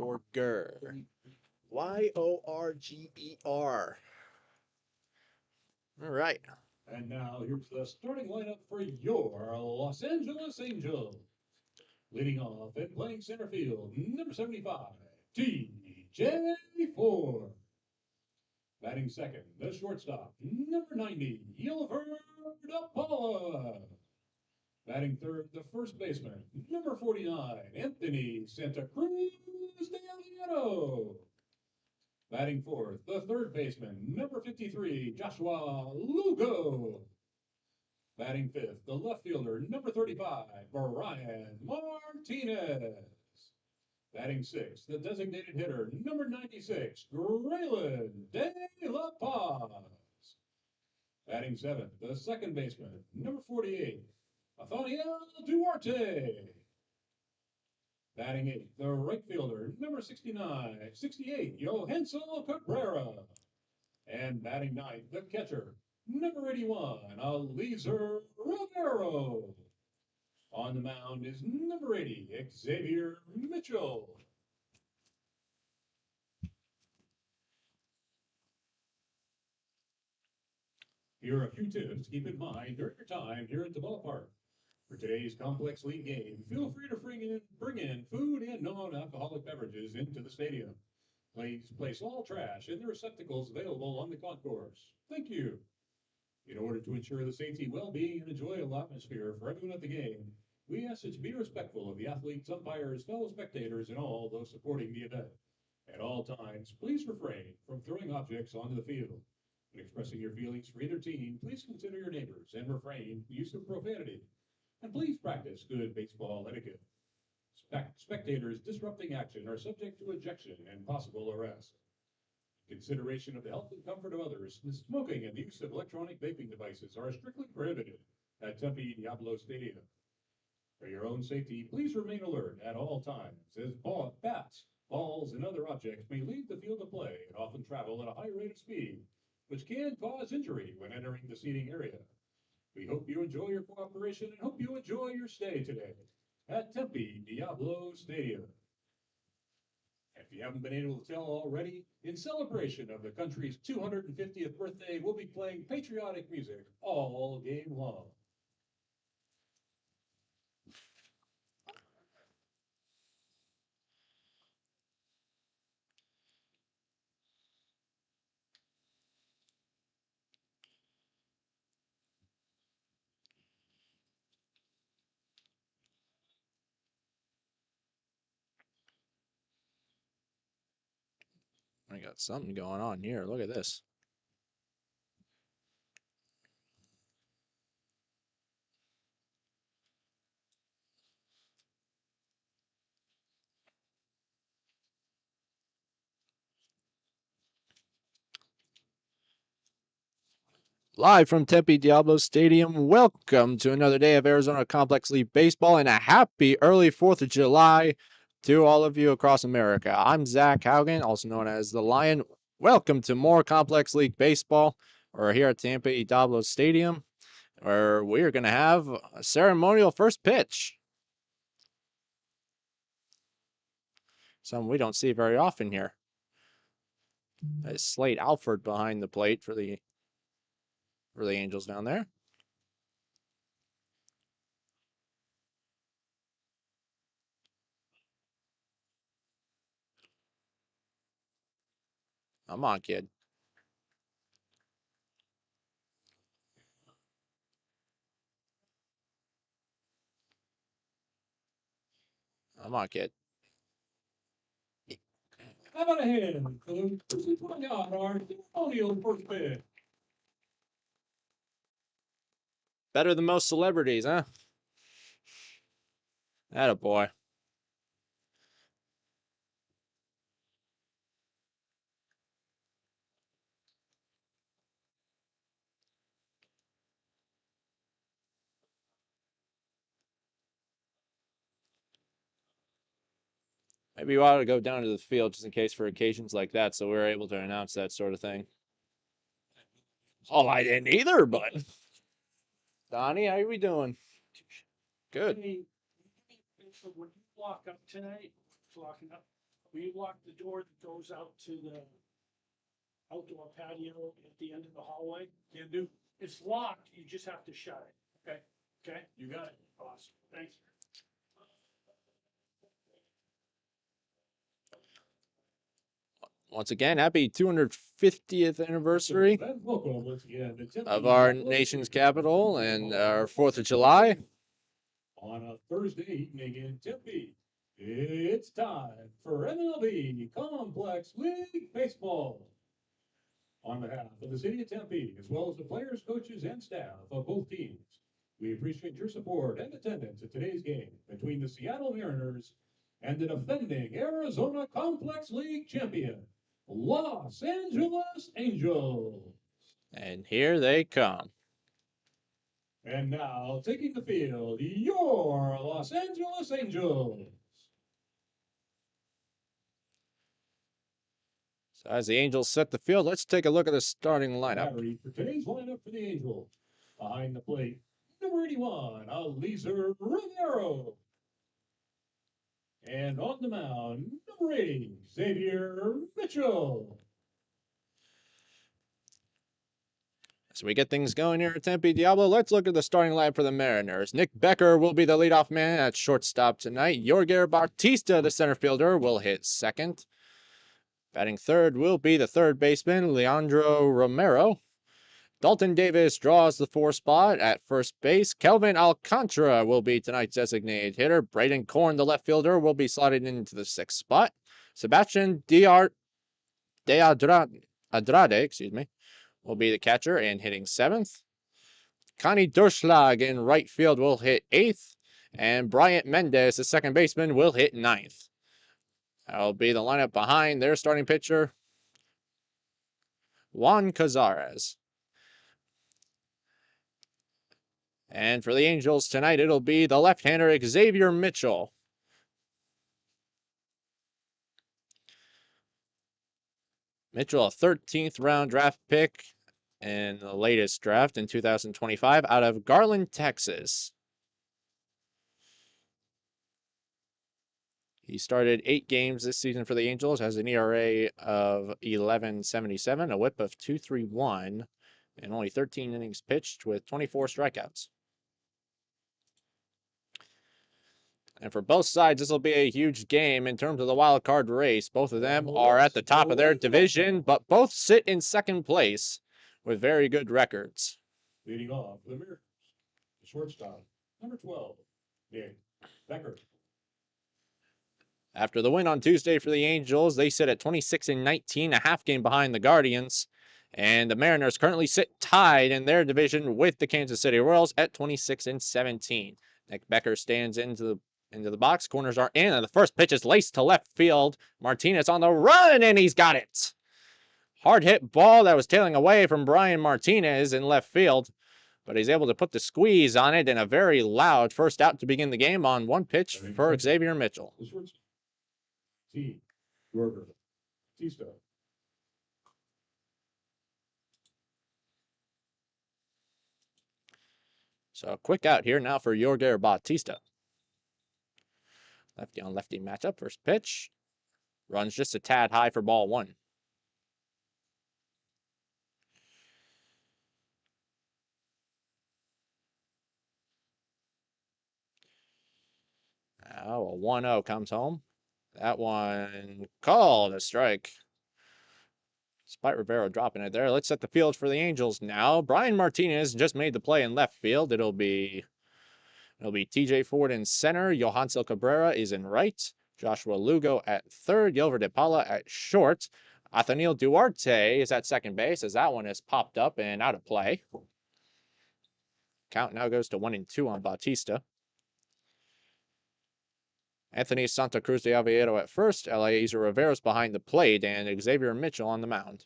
Yorger. Yorger. All right. And now here's the starting lineup for your Los Angeles Angels. Leading off and playing center field, number 75, TJ Ford. Batting second, the shortstop, number 90, Yelver Paula. Batting third, the first baseman, number 49, Anthony Santa Cruz de Aliano. Batting fourth, the third baseman, number 53, Joshua Lugo. Batting fifth, the left fielder, number 35, Brian Martinez. Batting sixth, the designated hitter, number 96, Graylin De La Paz. Batting seventh, the second baseman, number 48, Nathaniel Duarte. Batting eighth, the right fielder, number 68, Johansel Cabrera. And batting ninth, the catcher, number 81, Eliezer Romero. On the mound is number 80, Xavier Mitchell. Here are a few tips to keep in mind during your time here at the ballpark. For today's complex league game, feel free to bring in food and non-alcoholic beverages into the stadium. Please place all trash in the receptacles available on the concourse. Thank you. In order to ensure the safety, well-being, and enjoyable atmosphere for everyone at the game, we ask that you be respectful of the athletes, umpires, fellow spectators, and all those supporting the event. At all times, please refrain from throwing objects onto the field. When expressing your feelings for either team, please consider your neighbors and refrain from use of profanity. And please practice good baseball etiquette. Spectators disrupting action are subject to ejection and possible arrest. Consideration of the health and comfort of others, the smoking and the use of electronic vaping devices are strictly prohibited at Tempe Diablo Stadium. For your own safety, please remain alert at all times, as bats, balls, and other objects may leave the field of play and often travel at a high rate of speed, which can cause injury when entering the seating area. We hope you enjoy your cooperation and hope you enjoy your stay today at Tempe Diablo Stadium. If you haven't been able to tell already, in celebration of the country's 250th birthday, we'll be playing patriotic music all game long. I got something going on here. Look at this. Live from Tempe Diablo Stadium, welcome to another day of Arizona Complex League Baseball and a happy early 4th of July to all of you across America. I'm Zach Haugen, also known as The Lion. Welcome to more Complex League Baseball. We're here at Tempe Diablo Stadium, where we're going to have a ceremonial first pitch. Something we don't see very often here. That's Slate Alford behind the plate for the Angels down there. Come on, kid. Come on, kid. How about a hand for the person putting out our ceremonial first pitch? Better than most celebrities, huh? Atta boy. Maybe you ought to go down to the field just in case for occasions like that, so we're able to announce that sort of thing. Oh, I didn't either, but Donnie, how are we doing? Good. Hey, when you walk up tonight, walking up Will you lock the door that goes out to the outdoor patio at the end of the hallway? Can do. It's locked, you just have to shut it. Okay, Okay? you got it. Awesome, thanks. Once again, happy 250th anniversary And welcome once again to Tempe of our Diablo nation's Stadium. capital and our 4th of July. On a Thursday evening in Tempe, it's time for MLB Complex League Baseball. On behalf of the city of Tempe, as well as the players, coaches, and staff of both teams, we appreciate your support and attendance at today's game between the Seattle Mariners and the defending Arizona Complex League champion, Los Angeles Angels. And here they come. And now, taking the field, your Los Angeles Angels. So as the Angels set the field, let's take a look at the starting lineup. Battery for today's lineup for the Angels. Behind the plate, number 81, Eliezer Romero. And on the mound, number 80, Xavier Mitchell. As we get things going here at Tempe Diablo, let's look at the starting lineup for the Mariners. Nick Becker will be the leadoff man at shortstop tonight. Yorger Bautista, the center fielder, will hit second. Batting third will be the third baseman, Leandro Romero. Dalton Davis draws the 4 spot at first base. Kelvin Alcantara will be tonight's designated hitter. Braden Korn, the left fielder, will be slotted into the 6th spot. Sebastian Andrade, will be the catcher and hitting 7th. Connie Durschlag in right field will hit 8th. And Bryant Mendez, the second baseman, will hit 9th. That'll be the lineup behind their starting pitcher, Juan Cazares. And for the Angels tonight, it'll be the left-hander Xavier Mitchell. Mitchell, a 13th round draft pick in the latest draft in 2025 out of Garland, Texas. He started 8 games this season for the Angels, has an ERA of 11.77, a whip of 2.31, and only 13 innings pitched with 24 strikeouts. And for both sides, this will be a huge game in terms of the wild card race. Both of them are at the top of their division, but both sit in second place with very good records. Leading off the Mariners, the shortstop, number 12, Nick Becker. After the win on Tuesday for the Angels, they sit at 26-19, a half game behind the Guardians. And the Mariners currently sit tied in their division with the Kansas City Royals at 26-17. Nick Becker stands into the box. Corners are in, and the first pitch is laced to left field. Martinez on the run, and he's got it. Hard hit ball that was tailing away from Brian Martinez in left field, but he's able to put the squeeze on it in a very loud first out to begin the game on one pitch for Xavier Mitchell. The shortstop, Yorger Bautista. So a quick out here now for Yorger Bautista. Lefty on lefty matchup. First pitch. Runs just a tad high for ball 1. Now a 1-0 comes home. That one called a strike. Despite Rivera dropping it there. Let's set the field for the Angels now. Brian Martinez just made the play in left field. It'll be TJ Ford in center. Johansel Cabrera is in right. Joshua Lugo at third. Yelver De Paula at short. Athaniel Duarte is at second base as that one is popped up and out of play. Count now goes to 1-2 on Bautista. Anthony Santa Cruz de Aviero at first. Eliezer Rivera's behind the plate, and Xavier Mitchell on the mound.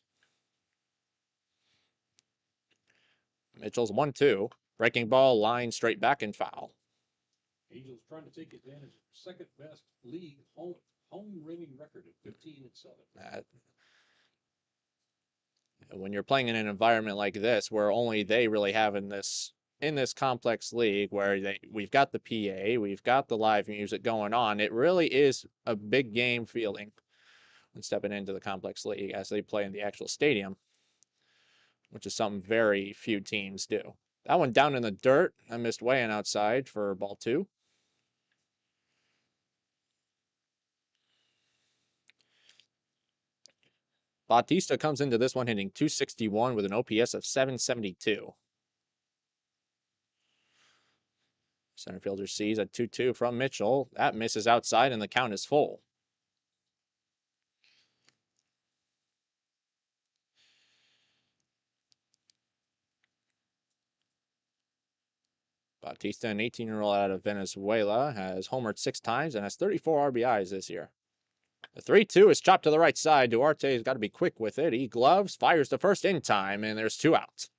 Mitchell's 1-2. Breaking ball, line straight back and foul. Angels trying to take advantage of second best league home winning record of 15-7. When you're playing in an environment like this, where only they really have in this complex league, where we've got the PA, we've got the live music going on, it really is a big game feeling. and stepping into the Complex League as they play in the actual stadium, which is something very few teams do. That one down in the dirt. I missed weighing outside for ball 2. Bautista comes into this one hitting .261 with an OPS of .772. Center fielder sees a 2-2 from Mitchell. That misses outside, and the count is full. Bautista, an 18-year-old out of Venezuela, has homered 6 times and has 34 RBIs this year. The 3-2 is chopped to the right side. Duarte's got to be quick with it. He gloves, fires the first in time, and there's 2 outs.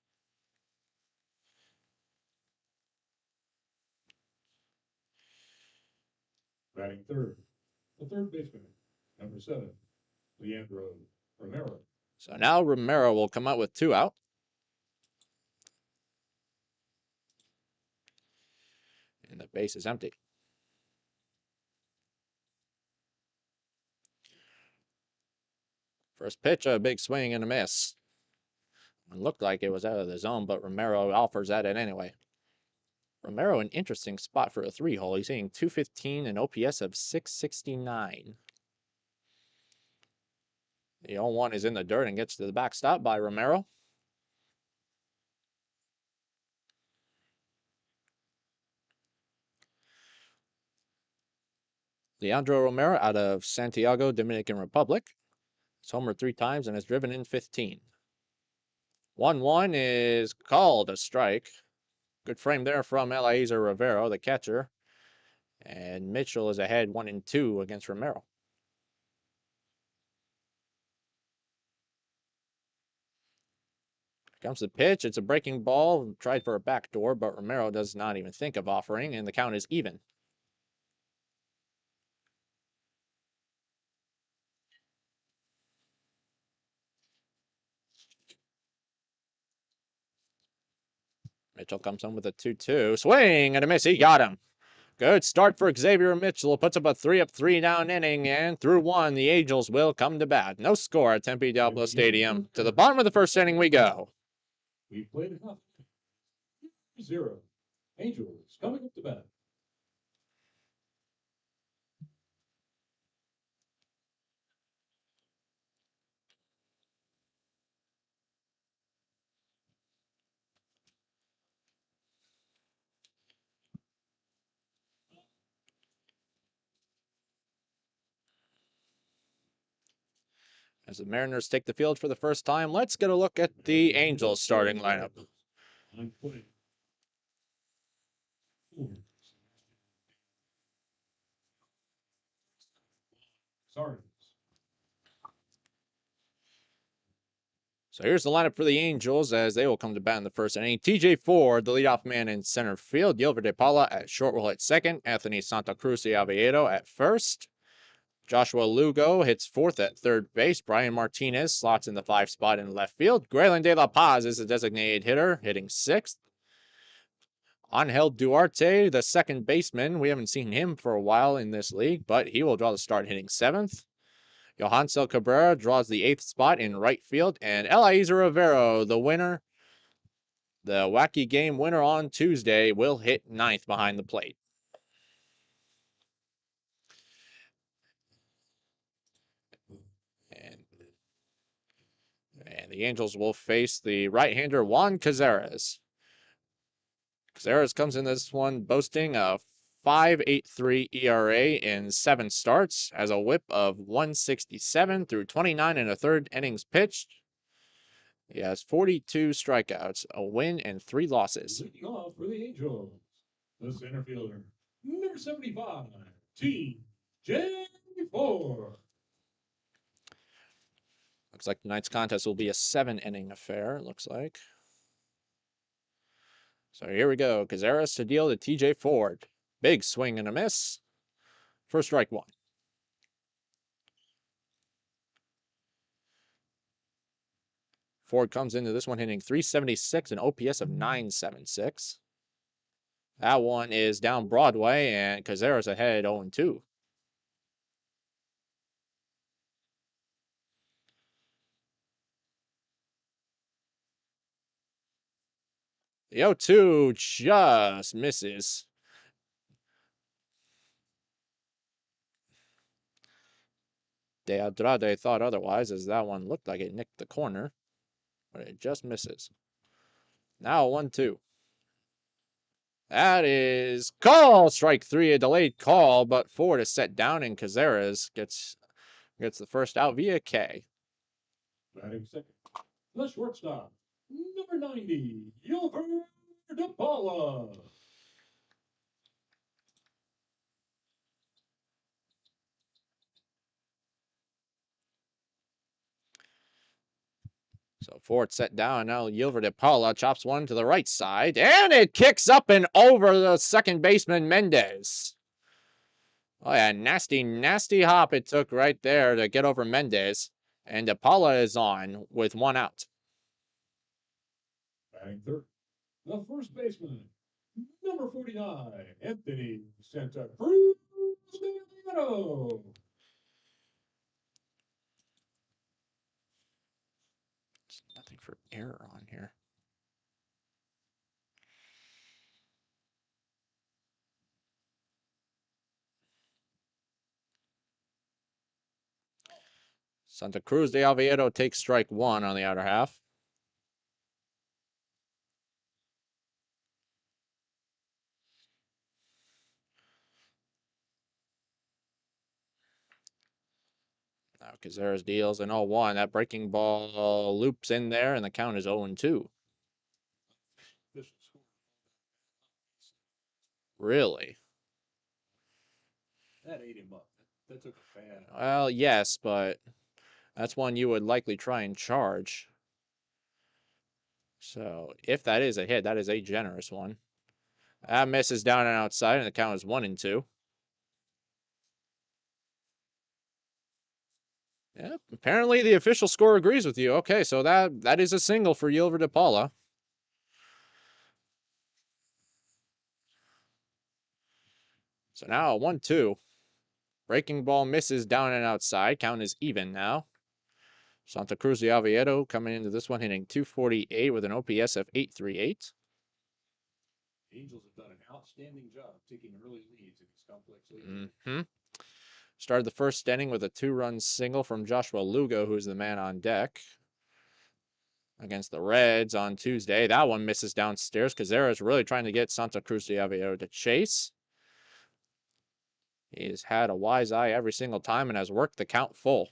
Batting third, the third baseman, number 7, Leandro Romero. So now Romero will come out with 2 out. And the base is empty. First pitch, a big swing and a miss. It looked like it was out of the zone, but Romero offers at it anyway. Romero, an interesting spot for a 3-hole. He's hitting .215 and OPS of .669. The 0-1 is in the dirt and gets to the backstop by Romero. Leandro Romero out of Santiago, Dominican Republic. He's homered 3 times and has driven in 15. 1-1 is called a strike. Good frame there from Eliezer Rivero, the catcher. And Mitchell is ahead 1-2 against Romero. Comes the pitch. It's a breaking ball. Tried for a backdoor, but Romero does not even think of offering, and the count is even. Mitchell comes home with a 2-2. Swing and a miss. He got him. Good start for Xavier Mitchell. Puts up a 3-3 down inning, and through 1, the Angels will come to bat. No score at Tempe Diablo Stadium. To the bottom of the first inning we go. We played it up. 0. Angels coming up to bat. As the Mariners take the field for the first time, let's get a look at the Angels starting lineup. I'm putting. Sorry. So here's the lineup for the Angels as they will come to bat in the first inning. TJ Ford, the leadoff man in center field. Gilbert De Paula at short will hit second. Anthony Santa Cruz de Oviedo at first. Joshua Lugo hits fourth at third base. Brian Martinez slots in the 5 spot in left field. Graylin De La Paz is the designated hitter, hitting 6th. Angel Duarte, the second baseman. We haven't seen him for a while in this league, but he will draw the start hitting 7th. Johansel Cabrera draws the 8th spot in right field. And Eliezer Rivero, the winner, the wacky game winner on Tuesday, will hit 9th behind the plate. And the Angels will face the right-hander Juan Cazares. Cazares comes in this one boasting a 5.83 ERA in 7 starts, has a whip of 167 through 29 1/3 innings pitched. He has 42 strikeouts, a win, and 3 losses. Leading off for the Angels, the center fielder, number 75, TJ Ford. Looks like tonight's contest will be a 7-inning affair, it looks like. So here we go. Cazares to deal to TJ Ford. Big swing and a miss. First strike 1. Ford comes into this one hitting .376, an OPS of .976. That one is down Broadway, and Cazares ahead 0-2. The 0-2 just misses. De Andrade thought otherwise, as that one looked like it nicked the corner, but it just misses. Now 1-2. That is call. Strike 3, a delayed call, but 4 to set down, and Cazares gets the first out via K. Batting second, the shortstop, number 90, Yulver DePaula. So Ford set down. Now Yulver DePaula chops one to the right side, and it kicks up and over the second baseman Mendez. Oh yeah, nasty, nasty hop it took right there to get over Mendez. And DePaula is on with 1 out. Batting third, the first baseman, number 49, Anthony Santa Cruz de Oviedo. Nothing for error on here. Santa Cruz de Oviedo takes strike 1 on the outer half. Now Cazares deals an 0-1. That breaking ball loops in there, and the count is 0-2. Really? That ate him up. That took a bad. Well, yes, but that's one you would likely try and charge. So if that is a hit, that is a generous one. That misses down and outside, and the count is 1-2. Yeah, apparently the official score agrees with you. Okay, so that is a single for Yulver DePaula. So now 1-2. Breaking ball misses down and outside. Count is even now. Santa Cruz de Oviedo coming into this one hitting .248 with an OPS of .838. Angels have done an outstanding job taking early leads in this complex league. Started the first inning with a 2-run single from Joshua Lugo, who's the man on deck. Against the Reds on Tuesday. That one misses downstairs. Cazares really trying to get Santa Cruz de Oviedo to chase. He's had a wise eye every single time and has worked the count full.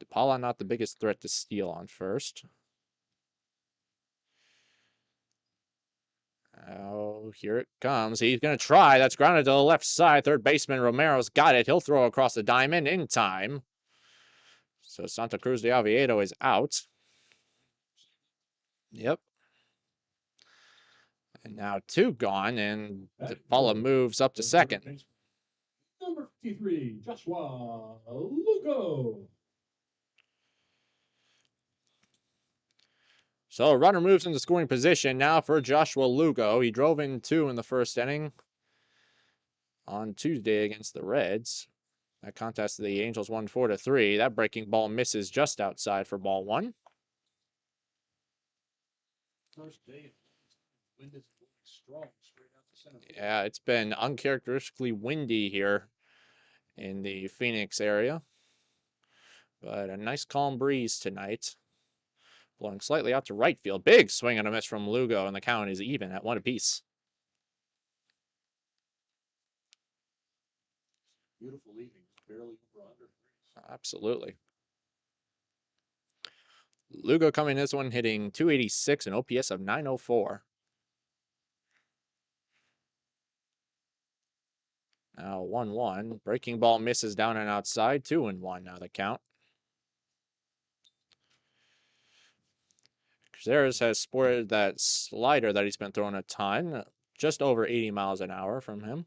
DePaula not the biggest threat to steal on first. Oh, here it comes. He's going to try. That's grounded to the left side. Third baseman Romero's got it. He'll throw across the diamond in time. So Santa Cruz de Oviedo is out. Yep. And now 2 gone, and DePaula moves up to second. Number 53, Joshua Lugo. So a runner moves into scoring position now for Joshua Lugo. He drove in 2 in the first inning on Tuesday against the Reds. That contest, the Angels won 4-3. That breaking ball misses just outside for ball 1. First day, wind is strong straight out the center. Yeah, it's been uncharacteristically windy here in the Phoenix area. But a nice calm breeze tonight. Blowing slightly out to right field. Big swing and a miss from Lugo, and the count is even at 1 apiece. Beautiful evening, barely over 100 degrees. Absolutely. Lugo coming in this one hitting .286, an OPS of .904. Now 1-1. Breaking ball misses down and outside. 2-1 now the count. Cazares has sported that slider that he's been throwing a ton. Just over 80 miles an hour from him.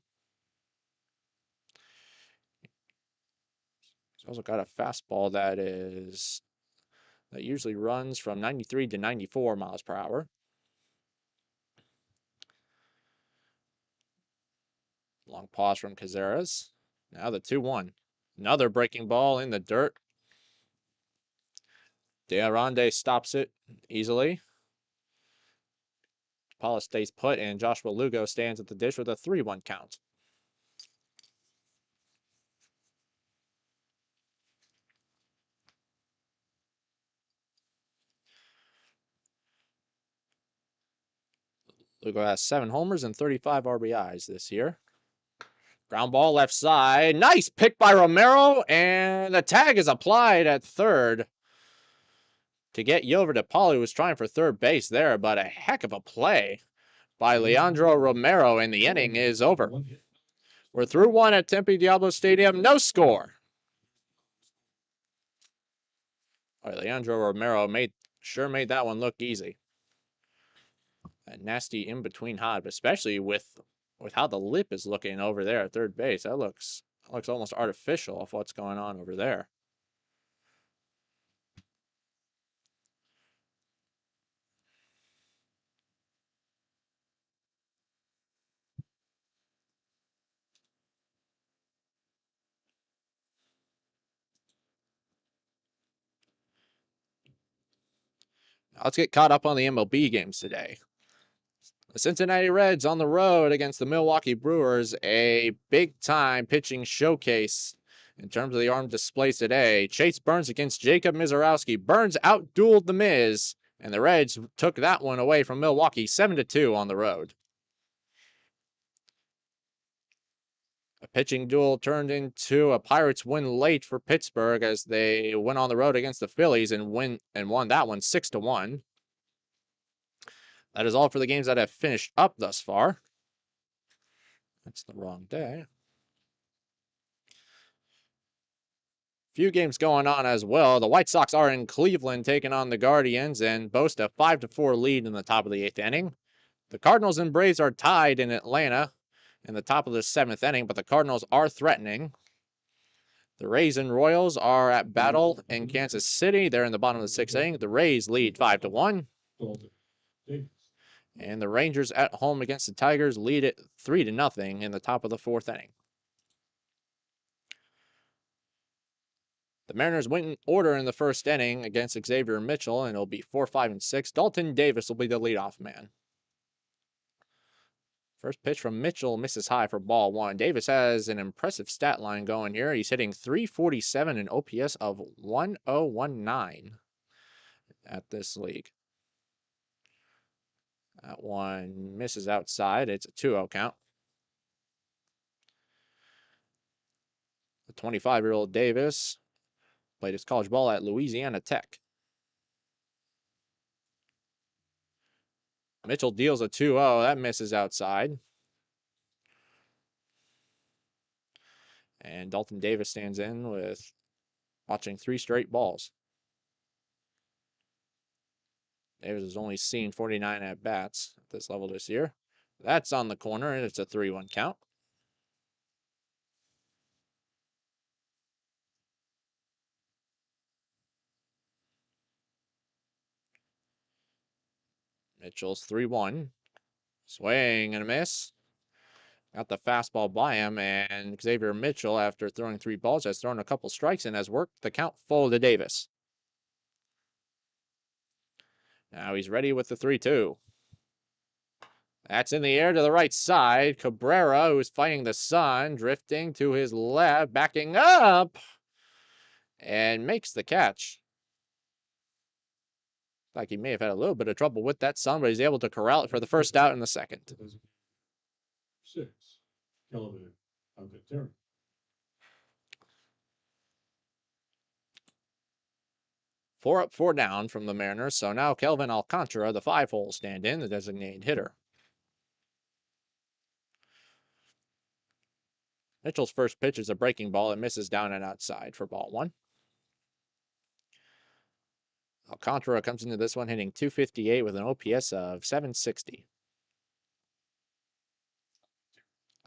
He's also got a fastball that usually runs from 93 to 94 miles per hour. Long pause from Cazares. Now the 2-1. Another breaking ball in the dirt. De'Arande stops it easily. Paula stays put, and Joshua Lugo stands at the dish with a 3-1 count. Lugo has 7 homers and 35 RBIs this year. Ground ball left side. Nice pick by Romero, and the tag is applied at third to get you over to Paul, who was trying for third base there, but a heck of a play by Leandro Romero, and the inning is over. We're through 1 at Tempe Diablo Stadium. No score. All right, Leandro Romero made that one look easy. A nasty in-between hop, especially with how the lip is looking over there at third base. That looks almost artificial of what's going on over there. Now let's get caught up on the MLB games today. The Cincinnati Reds on the road against the Milwaukee Brewers, a big-time pitching showcase in terms of the arm displays today. Chase Burns against Jacob Mizorowski. Burns outdueled the Miz, and the Reds took that one away from Milwaukee 7-2 on the road. A pitching duel turned into a Pirates win late for Pittsburgh as they went on the road against the Phillies and won that one 6-1. That is all for the games that have finished up thus far. That's the wrong day. Few games going on as well. The White Sox are in Cleveland taking on the Guardians and boast a 5-4 lead in the top of the 8th inning. The Cardinals and Braves are tied in Atlanta in the top of the 7th inning, but the Cardinals are threatening. The Rays and Royals are at battle in Kansas City. They're in the bottom of the 6th inning. The Rays lead 5-1. And the Rangers at home against the Tigers lead it 3-0 in the top of the 4th inning. The Mariners went in order in the 1st inning against Xavier Mitchell, and it'll be 4, 5, and 6. Dalton Davis will be the leadoff man. First pitch from Mitchell misses high for ball 1. Davis has an impressive stat line going here. He's hitting .347 and OPS of 1019 at this league. That one misses outside. It's a 2-0 count. The 25-year-old Davis played his college ball at Louisiana Tech. Mitchell deals a 2-0. That misses outside. And Dalton Davis stands in with watching 3 straight balls. Davis has only seen 49 at-bats at this level this year. That's on the corner, and it's a 3-1 count. Mitchell's 3-1. Swing and a miss. Got the fastball by him, and Xavier Mitchell, after throwing 3 balls, has thrown a couple strikes and has worked the count full to Davis. Now he's ready with the 3-2. That's in the air to the right side. Cabrera, who's fighting the sun, drifting to his left, backing up, and makes the catch. Like he may have had a little bit of trouble with that sun, but he's able to corral it for the first out in the 2nd. 6, Kelvin Alcantara. Four up, 4 down from the Mariners. So now Kelvin Alcantara, the 5-hole stand-in, the designated hitter. Mitchell's first pitch is a breaking ball. It misses down and outside for ball 1. Alcantara comes into this one hitting .258 with an OPS of 760.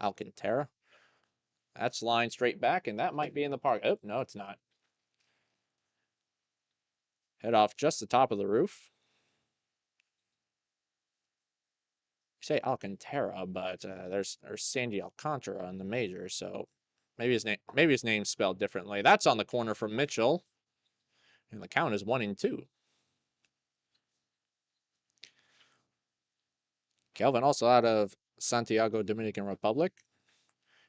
Alcantara. That's lined straight back, and that might be in the park. Oh, no, it's not. Head off just the top of the roof. You say Alcantara, but there's Sandy Alcantara in the majors, so maybe his name's spelled differently. That's on the corner for Mitchell. And the count is 1-2. Kelvin also out of Santiago, Dominican Republic.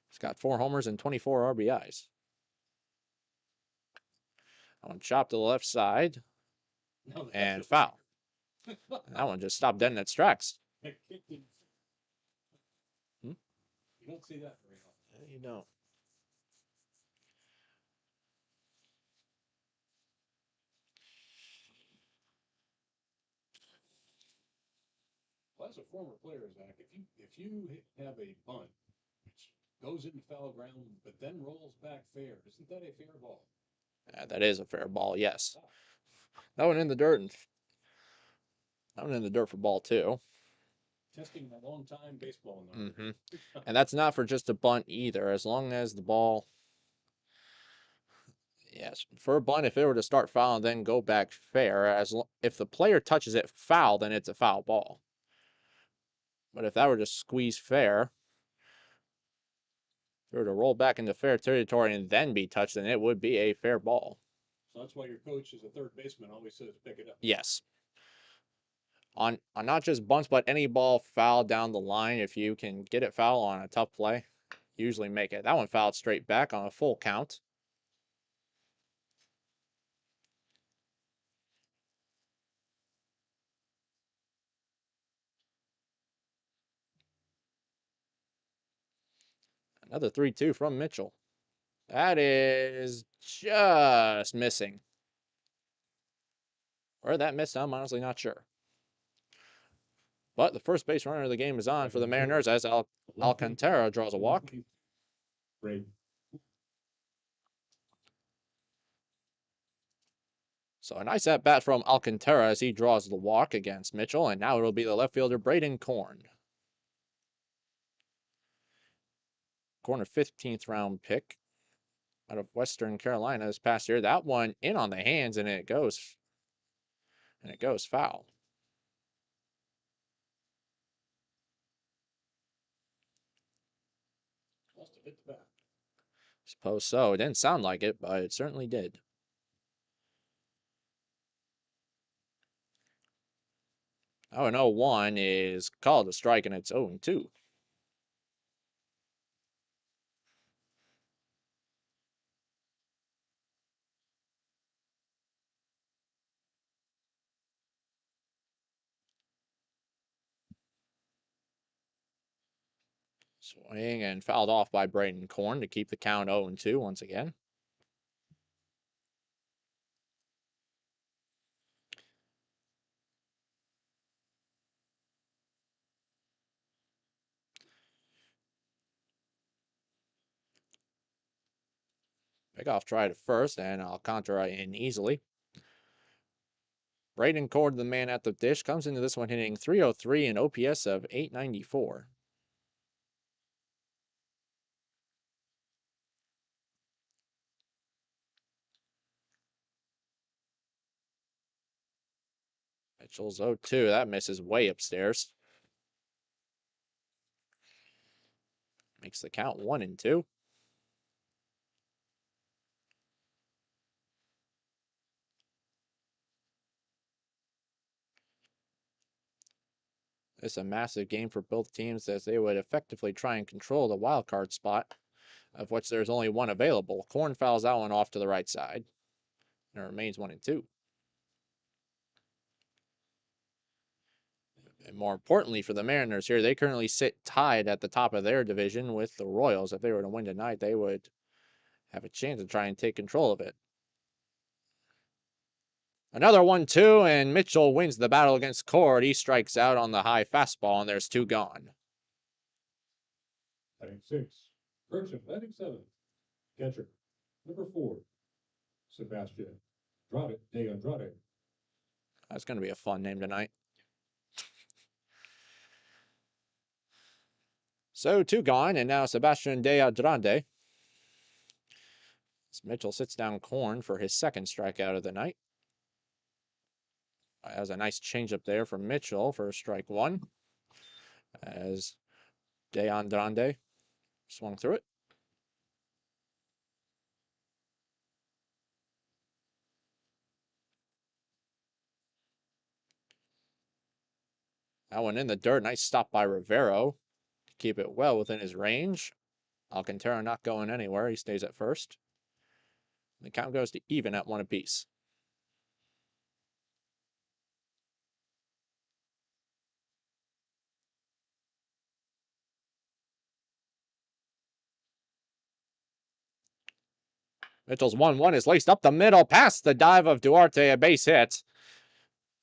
He's got 4 homers and 24 RBIs. On chop to the left side No, that's and a foul. That one just stopped dead in its tracks. that kicked him. Hmm? You don't see that very often. You don't. Well, as a former player, Zach, if you have a bunt which goes into foul ground but then rolls back fair, isn't that a fair ball? That is a fair ball, yes. That one in the dirt, and that one in the dirt for ball 2. Testing a long time baseball knowledge. Mm-hmm. And that's not for just a bunt either. As long as the ball, yes, for a bunt, if it were to start foul and then go back fair, if the player touches it foul, then it's a foul ball. But if that were to squeeze fair, if it were to roll back into fair territory and then be touched, then it would be a fair ball. So that's why your coach, as a third baseman, always says pick it up. Yes. On not just bunts, but any ball foul down the line, if you can get it foul on a tough play, usually make it. That one fouled straight back on a full count. Another 3-2 from Mitchell. That is just missing. Where that missed, I'm honestly not sure. But the first base runner of the game is on for the Mariners as Alcantara draws a walk. Great. So a nice at bat from Alcantara as he draws the walk against Mitchell, and now it'll be the left fielder Braden Korn. Korn, a 15th round pick out of Western Carolina this past year. That one in on the hands, and it goes foul. Must have hit the bat. Suppose so. It didn't sound like it, but it certainly did. Oh, and 0-1 is called a strike, and it's 0-2. Swing and fouled off by Braden Korn to keep the count 0-2 once again. Pickoff tried at first, and Alcantara in easily. Braden Korn, the man at the dish, comes into this one hitting .303 and OPS of .894. Mitchell's 0-2. That misses way upstairs. Makes the count 1-2. It's a massive game for both teams as they would effectively try and control the wild card spot, of which there's only one available. Korn fouls that one off to the right side. And it remains 1-2. And more importantly for the Mariners here, they currently sit tied at the top of their division with the Royals. If they were to win tonight, they would have a chance to try and take control of it. Another 1-2, and Mitchell wins the battle against Cord. He strikes out on the high fastball, and there's 2 gone. Batting 6. Bergson, batting 7. Catcher, number 4. Sebastian de Andrade. That's going to be a fun name tonight. So 2 gone, and now Sebastian de Andrade. As Mitchell sits down Korn for his second strikeout of the night. Has a nice changeup there from Mitchell for strike 1. As de Andrade swung through it. That one in the dirt. Nice stop by Rivero to keep it well within his range. Alcantara not going anywhere. He stays at first. The count goes to even at 1 apiece. Mitchell's 1-1 is laced up the middle past the dive of Duarte, a base hit.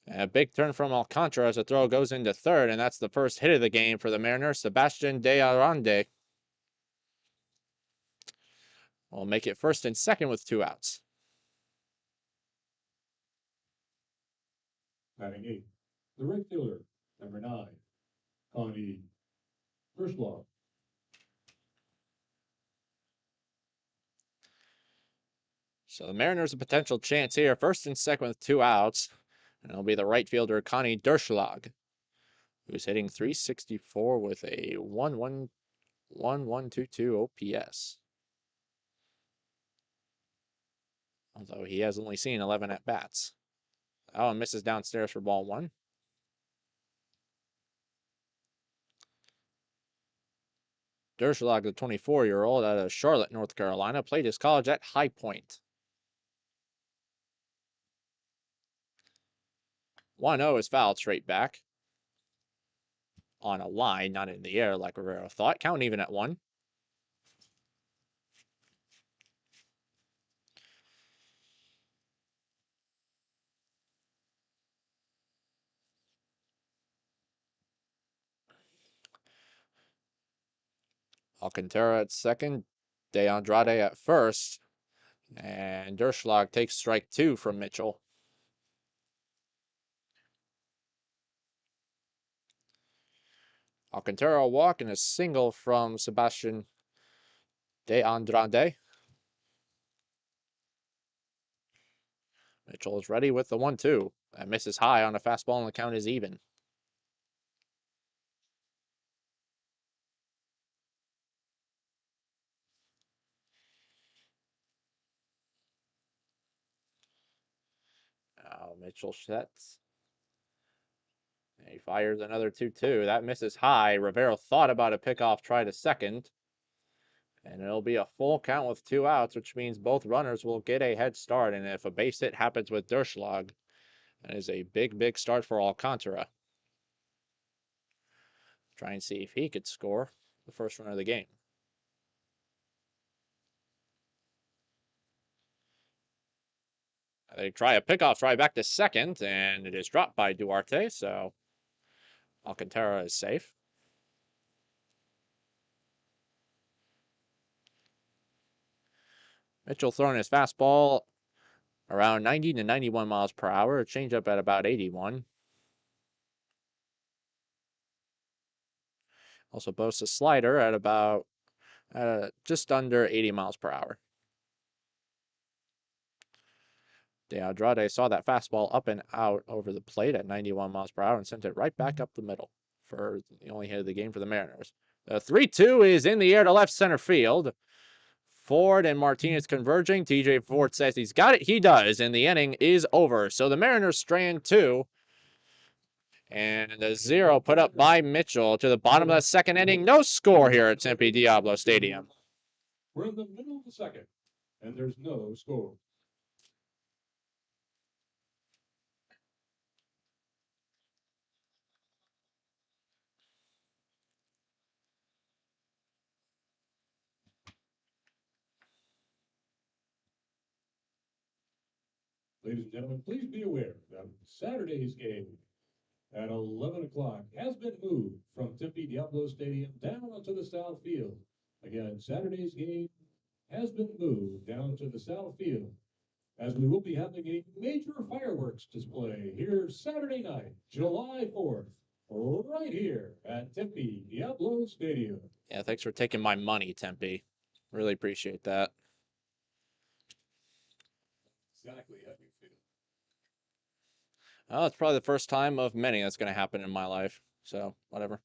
And a big turn from Alcantara as the throw goes into third, and that's the first hit of the game for the Mariners. Sebastian De Arande will make it first and second with 2 outs. Batting 8th, the right fielder, number 9, Connie Gershlaw. So the Mariners a potential chance here. First and second with 2 outs. And it'll be the right fielder, Connie Derschlag, who's hitting .364 with a 1.122 OPS. Although he has only seen 11 at-bats. Oh, and misses downstairs for ball 1. Derschlag, the 24-year-old out of Charlotte, North Carolina, played his college at High Point. 1-0 is fouled straight back. On a line, not in the air like Rivero thought. Count even at 1. Alcantara at second. De Andrade at first. And Derschlag takes strike 2 from Mitchell. Alcantara a walk and a single from Sebastian De Andrade. Mitchell is ready with the 1-2. That misses high on a fastball, and the count is even. Now Mitchell sets. And he fires another 2-2. That misses high. Rivero thought about a pickoff try to second. And it'll be a full count with 2 outs, which means both runners will get a head start. And if a base hit happens with Derschlag, that is a big, big start for Alcantara. Try and see if he could score the first run of the game. They try a pickoff try back to second, and it is dropped by Duarte, so Alcantara is safe. Mitchell throwing his fastball around 90 to 91 miles per hour, changeup at about 81. Also boasts a slider at about just under 80 miles per hour. De Andrade saw that fastball up and out over the plate at 91 miles per hour and sent it right back up the middle for the only hit of the game for the Mariners. The 3-2 is in the air to left center field. Ford and Martinez converging. TJ Ford says he's got it. He does, and the inning is over. So the Mariners strand 2. And the 0 put up by Mitchell to the bottom of the second inning. No score here at Tempe Diablo Stadium. We're in the middle of the second, and there's no score. Ladies and gentlemen, please be aware that Saturday's game at 11 o'clock has been moved from Tempe Diablo Stadium down onto the south field. Again, Saturday's game has been moved down to the south field, as we will be having a major fireworks display here Saturday night, July 4th, right here at Tempe Diablo Stadium. Yeah, thanks for taking my money, Tempe. Really appreciate that. Exactly how you feel. Oh, it's probably the first time of many that's going to happen in my life. So, whatever.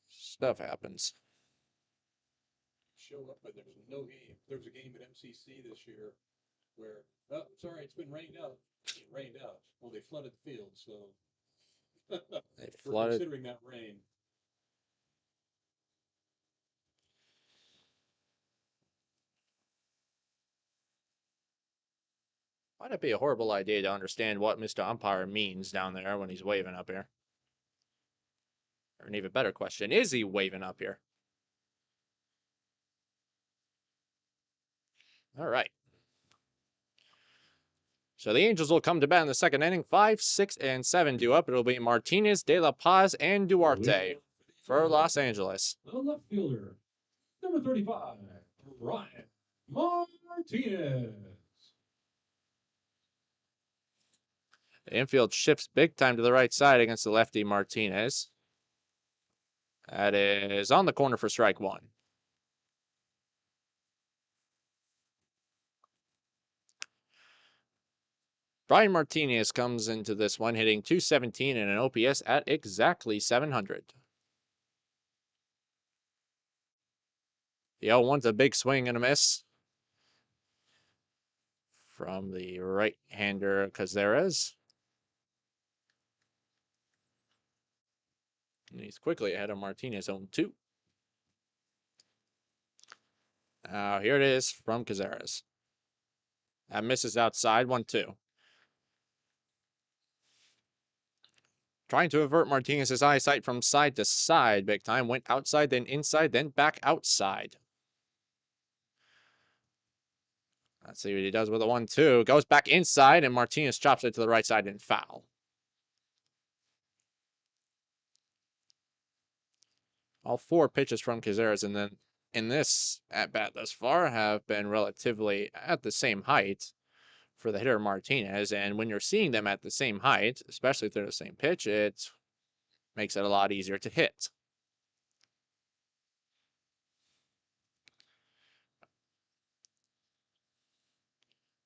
Stuff happens. Show up, but there's no game. There's a game at MCC this year where, oh, sorry, it's been rained out. It rained out. Well, they flooded the field, so They For flooded. considering that rain. Might it be a horrible idea to understand what Mr. Umpire means down there when he's waving up here? Or an even better question, is he waving up here? All right. So the Angels will come to bat in the second inning. 5, 6, and 7 due up. It'll be Martinez, De La Paz, and Duarte for Los Angeles. The left fielder, number 35, Brian Martinez. The infield shifts big time to the right side against the lefty Martinez. That is on the corner for strike one. Brian Martinez comes into this one hitting .217 and an OPS at exactly 700. The 0-1's a big swing and a miss from the right-hander Cazares. And he's quickly ahead of Martinez 0-2. Now here it is from Cazares. That misses outside 1-2. Trying to avert Martinez's eyesight from side to side big time. Went outside, then inside, then back outside. Let's see what he does with a 1-2. Goes back inside, and Martinez chops it to the right side and foul. All four pitches from Cazares and then in this at-bat thus far have been relatively at the same height for the hitter Martinez. And when you're seeing them at the same height, especially if they're the same pitch, it makes it a lot easier to hit.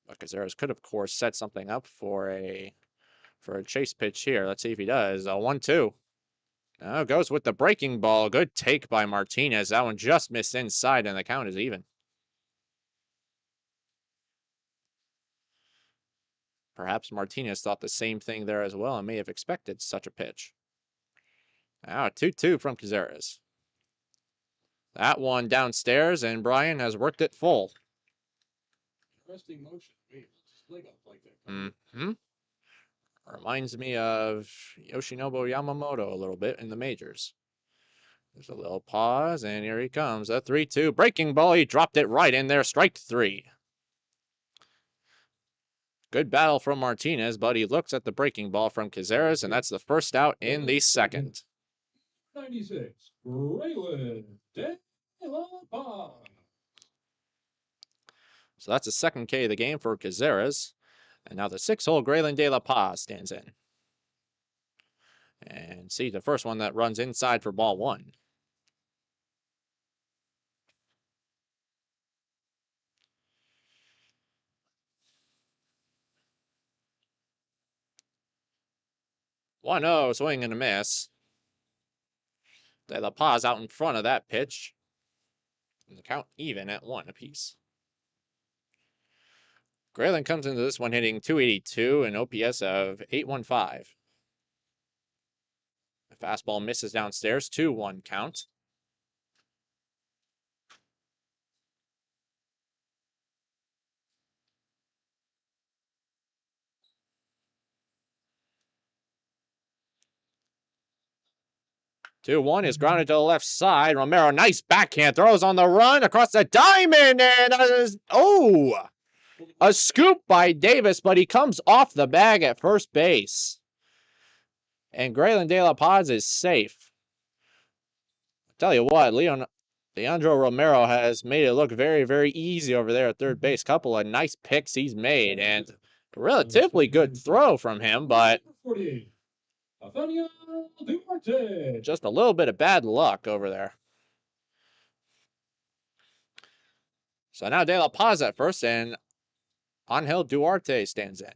But Cazares could, of course, set something up for a chase pitch here. Let's see if he does. A 1-2. Now goes with the breaking ball. Good take by Martinez. That one just missed inside, and the count is even. Perhaps Martinez thought the same thing there as well and may have expected such a pitch. Now 2-2 from Cazares. That one downstairs, and Brian has worked it full. Interesting motion. Wait, just leg up like that. Mm-hmm. Reminds me of Yoshinobu Yamamoto a little bit in the majors. There's a little pause, and here he comes. A 3-2 breaking ball. He dropped it right in there. Strike three. Good battle from Martinez, but he looks at the breaking ball from Cazares, and that's the first out in the second. 96, Braylon De La Paz. So that's the second K of the game for Cazares. And now the 6-hole Graylin De La Paz stands in. And see the first one that runs inside for ball one. One 0 swing and a miss. De La Paz out in front of that pitch. And the count even at 1 apiece. Graylin comes into this one hitting .282 and OPS of 815. The fastball misses downstairs, 2-1 count. Two one is grounded to the left side. Romero, nice backhand, throws on the run across the diamond, and a scoop by Davis, but he comes off the bag at first base. And Graylin De La Paz is safe. I'll tell you what, Leandro Romero has made it look very, very easy over there at third base. Couple of nice picks he's made, and a relatively good throw from him, but 48, Nathaniel Duarte. just a little bit of bad luck over there. So now De La Paz at first, and Angel Duarte stands in.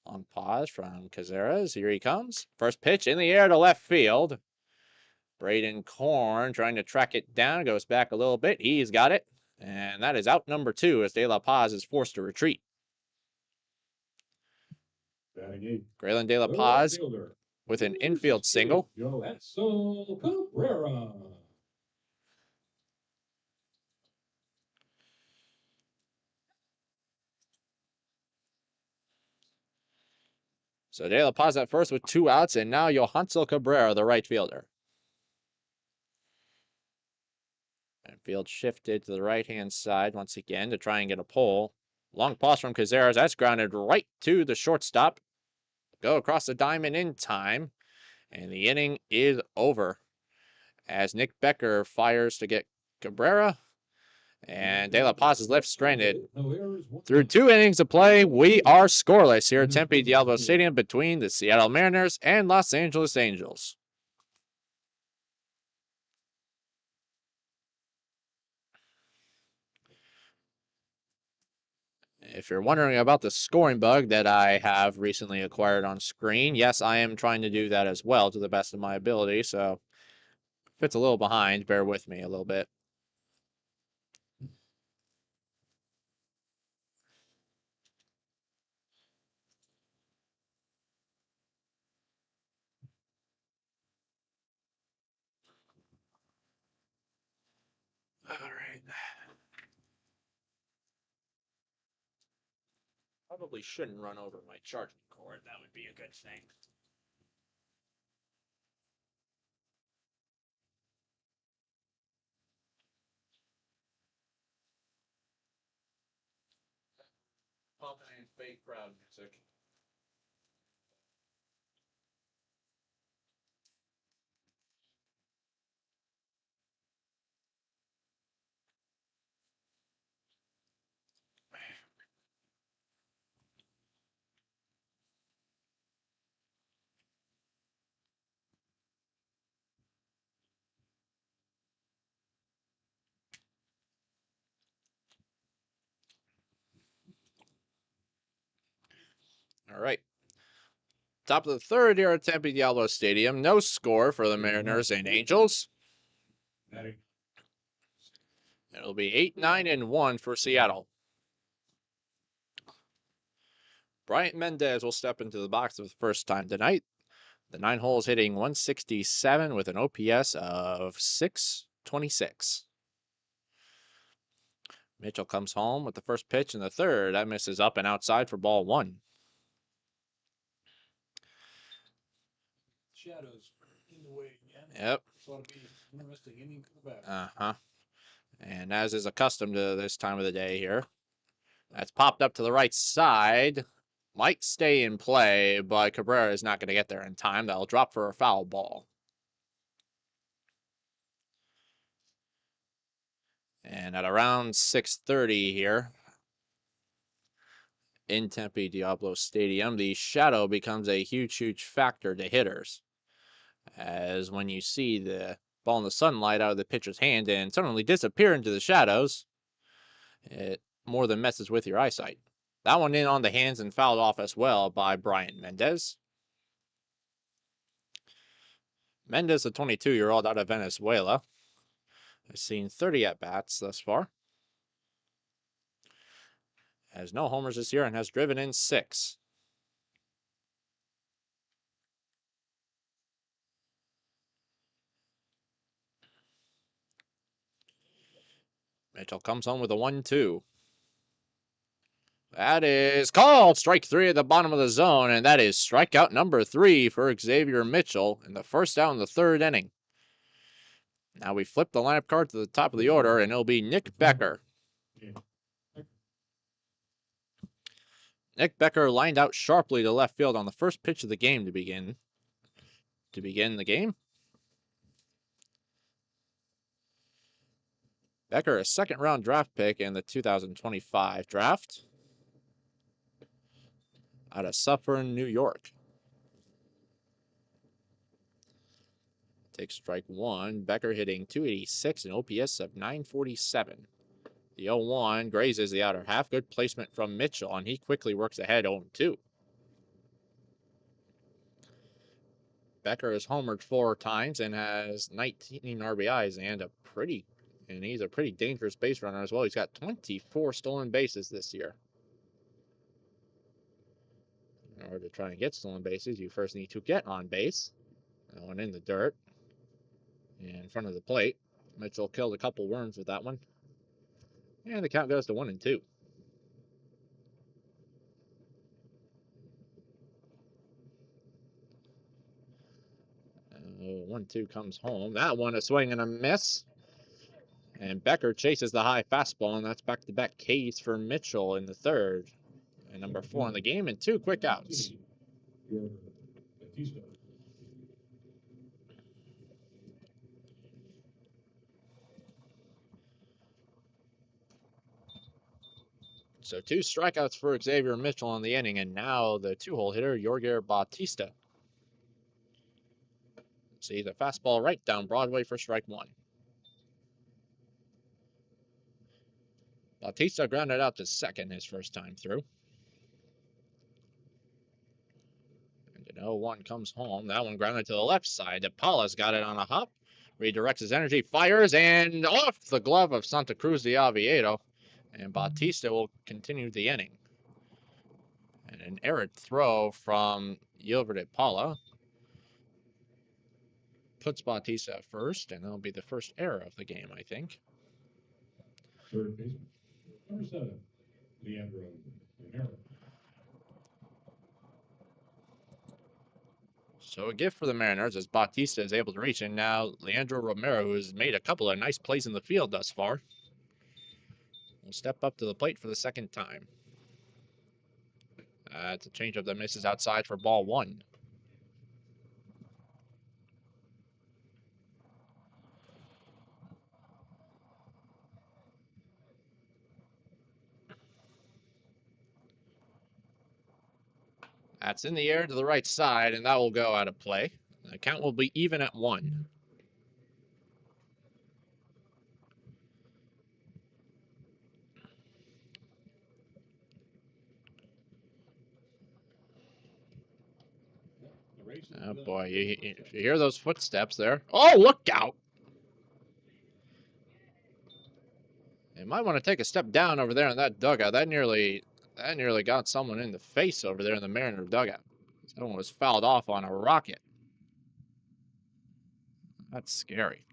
On pause from Cazares. Here he comes. First pitch in the air to left field. Braden Korn trying to track it down. Goes back a little bit. He's got it. And that is out number 2 as De La Paz is forced to retreat. Batting eighth, Graylin De La the Paz right fielder, with an number infield 68, single. Joetzel Cabrera. So De La Paz at first with 2 outs, and now Johansel Cabrera, the right fielder. And field shifted to the right-hand side once again to try and get a pull. Long pause from Cazares. That's grounded right to the shortstop. Go across the diamond in time. And the inning is over as Nick Becker fires to get Cabrera. And De La Paz is left stranded. Through 2 innings of play, we are scoreless here at Tempe Diablo Stadium between the Seattle Mariners and Los Angeles Angels. If you're wondering about the scoring bug that I have recently acquired on screen, yes, I am trying to do that as well to the best of my ability. So if it's a little behind, bear with me a little bit. All right. Probably shouldn't run over my charging cord. That would be a good thing. Pumping in fake crowd music. All right. Top of the third here at Tempe Diablo Stadium. No score for the Mariners and Angels. It'll be 8-9-1 for Seattle. Bryant Mendez will step into the box for the first time tonight. The 9 holes hitting 167 with an OPS of 626. Mitchell comes home with the first pitch in the third. That misses up and outside for ball 1. Shadows in the way again. Yep. So it'll be an interesting inning for the back. Uh-huh. And as is accustomed to this time of the day here, that's popped up to the right side. Might stay in play, but Cabrera is not going to get there in time. That'll drop for a foul ball. And at around 6:30 here in Tempe Diablo Stadium, the shadow becomes a huge factor to hitters. As when you see the ball in the sunlight out of the pitcher's hand and suddenly disappear into the shadows, it more than messes with your eyesight. That one in on the hands and fouled off as well by Bryant Mendez. Mendez, a 22-year-old out of Venezuela, has seen 30 at-bats thus far. Has no homers this year and has driven in 6. Mitchell comes home with a 1-2. That is called strike 3 at the bottom of the zone, and that is strikeout number 3 for Xavier Mitchell in the first out in the 3rd inning. Now we flip the lineup card to the top of the order, and it'll be Nick Becker. Nick Becker lined out sharply to left field on the first pitch of the game to begin the game. Becker, a second-round draft pick in the 2025 draft out of Suffern, New York. Takes strike 1. Becker hitting .286 and OPS of 947. The 0-1 grazes the outer half. Good placement from Mitchell, and he quickly works ahead 0-2. Becker has homered 4 times and has 19 RBIs and he's a pretty dangerous base runner as well. He's got 24 stolen bases this year. In order to try and get stolen bases, you first need to get on base. That one in the dirt. In front of the plate. Mitchell killed a couple worms with that one. And the count goes to 1-2. 1-2 comes home. That one a swing and a miss. And Becker chases the high fastball, and that's back-to-back Ks for Mitchell in the third. And number 4 in the game, and 2 quick outs. Batista. So 2 strikeouts for Xavier Mitchell on the inning, and now the 2-hole hitter, Yorger Batista. See the fastball right down Broadway for strike 1. Batista grounded out to second his first time through. And an 0-1 comes home. That one grounded to the left side. DePaula's got it on a hop. Redirects his energy, fires, and off the glove of Santa Cruz de Oviedo. And Batista will continue the inning. And an errant throw from Gilbert DePaula puts Batista at first, and that'll be the first error of the game, I think. Third baseman. Number 7, Leandro Romero. So a gift for the Mariners as Batista is able to reach, and now Leandro Romero, who has made a couple of nice plays in the field thus far, will step up to the plate for the second time. It's a changeup that misses outside for ball 1. That's in the air to the right side, and that will go out of play. The count will be even at 1. Oh boy, you hear those footsteps there. Oh, look out! You might want to take a step down over there in that dugout. That nearly got someone in the face over there in the Mariner dugout. Someone was fouled off on a rocket. That's scary.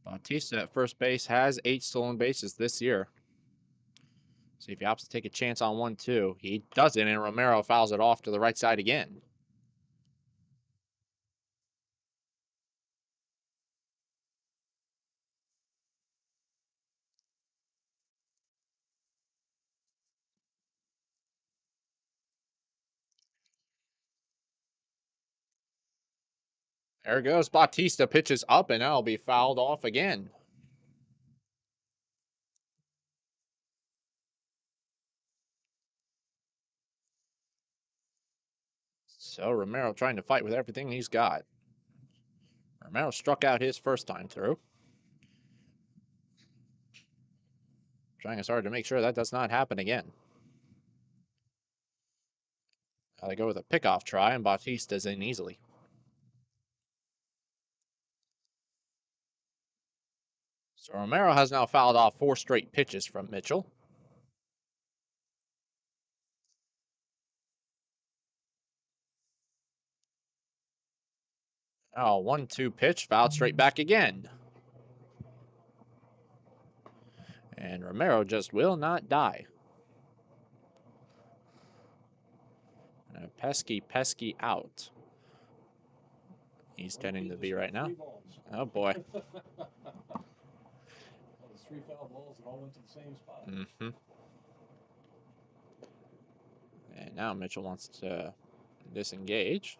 Batista at first base has 8 stolen bases this year. See if he opts to take a chance on 1-2. He doesn't, and Romero fouls it off to the right side again. There goes Batista, pitches up, and that'll be fouled off again. So Romero trying to fight with everything he's got. Romero struck out his first time through. Trying as hard to make sure that does not happen again. Now they go with a pickoff try, and Batista's in easily. So Romero has now fouled off 4 straight pitches from Mitchell. Oh, 1-2 pitch, fouled straight back again. And Romero just will not die. And a pesky out. He's tending to be right now. Oh boy. 3 foul balls that all went to the same spot. Mm-hmm. And now Mitchell wants to disengage.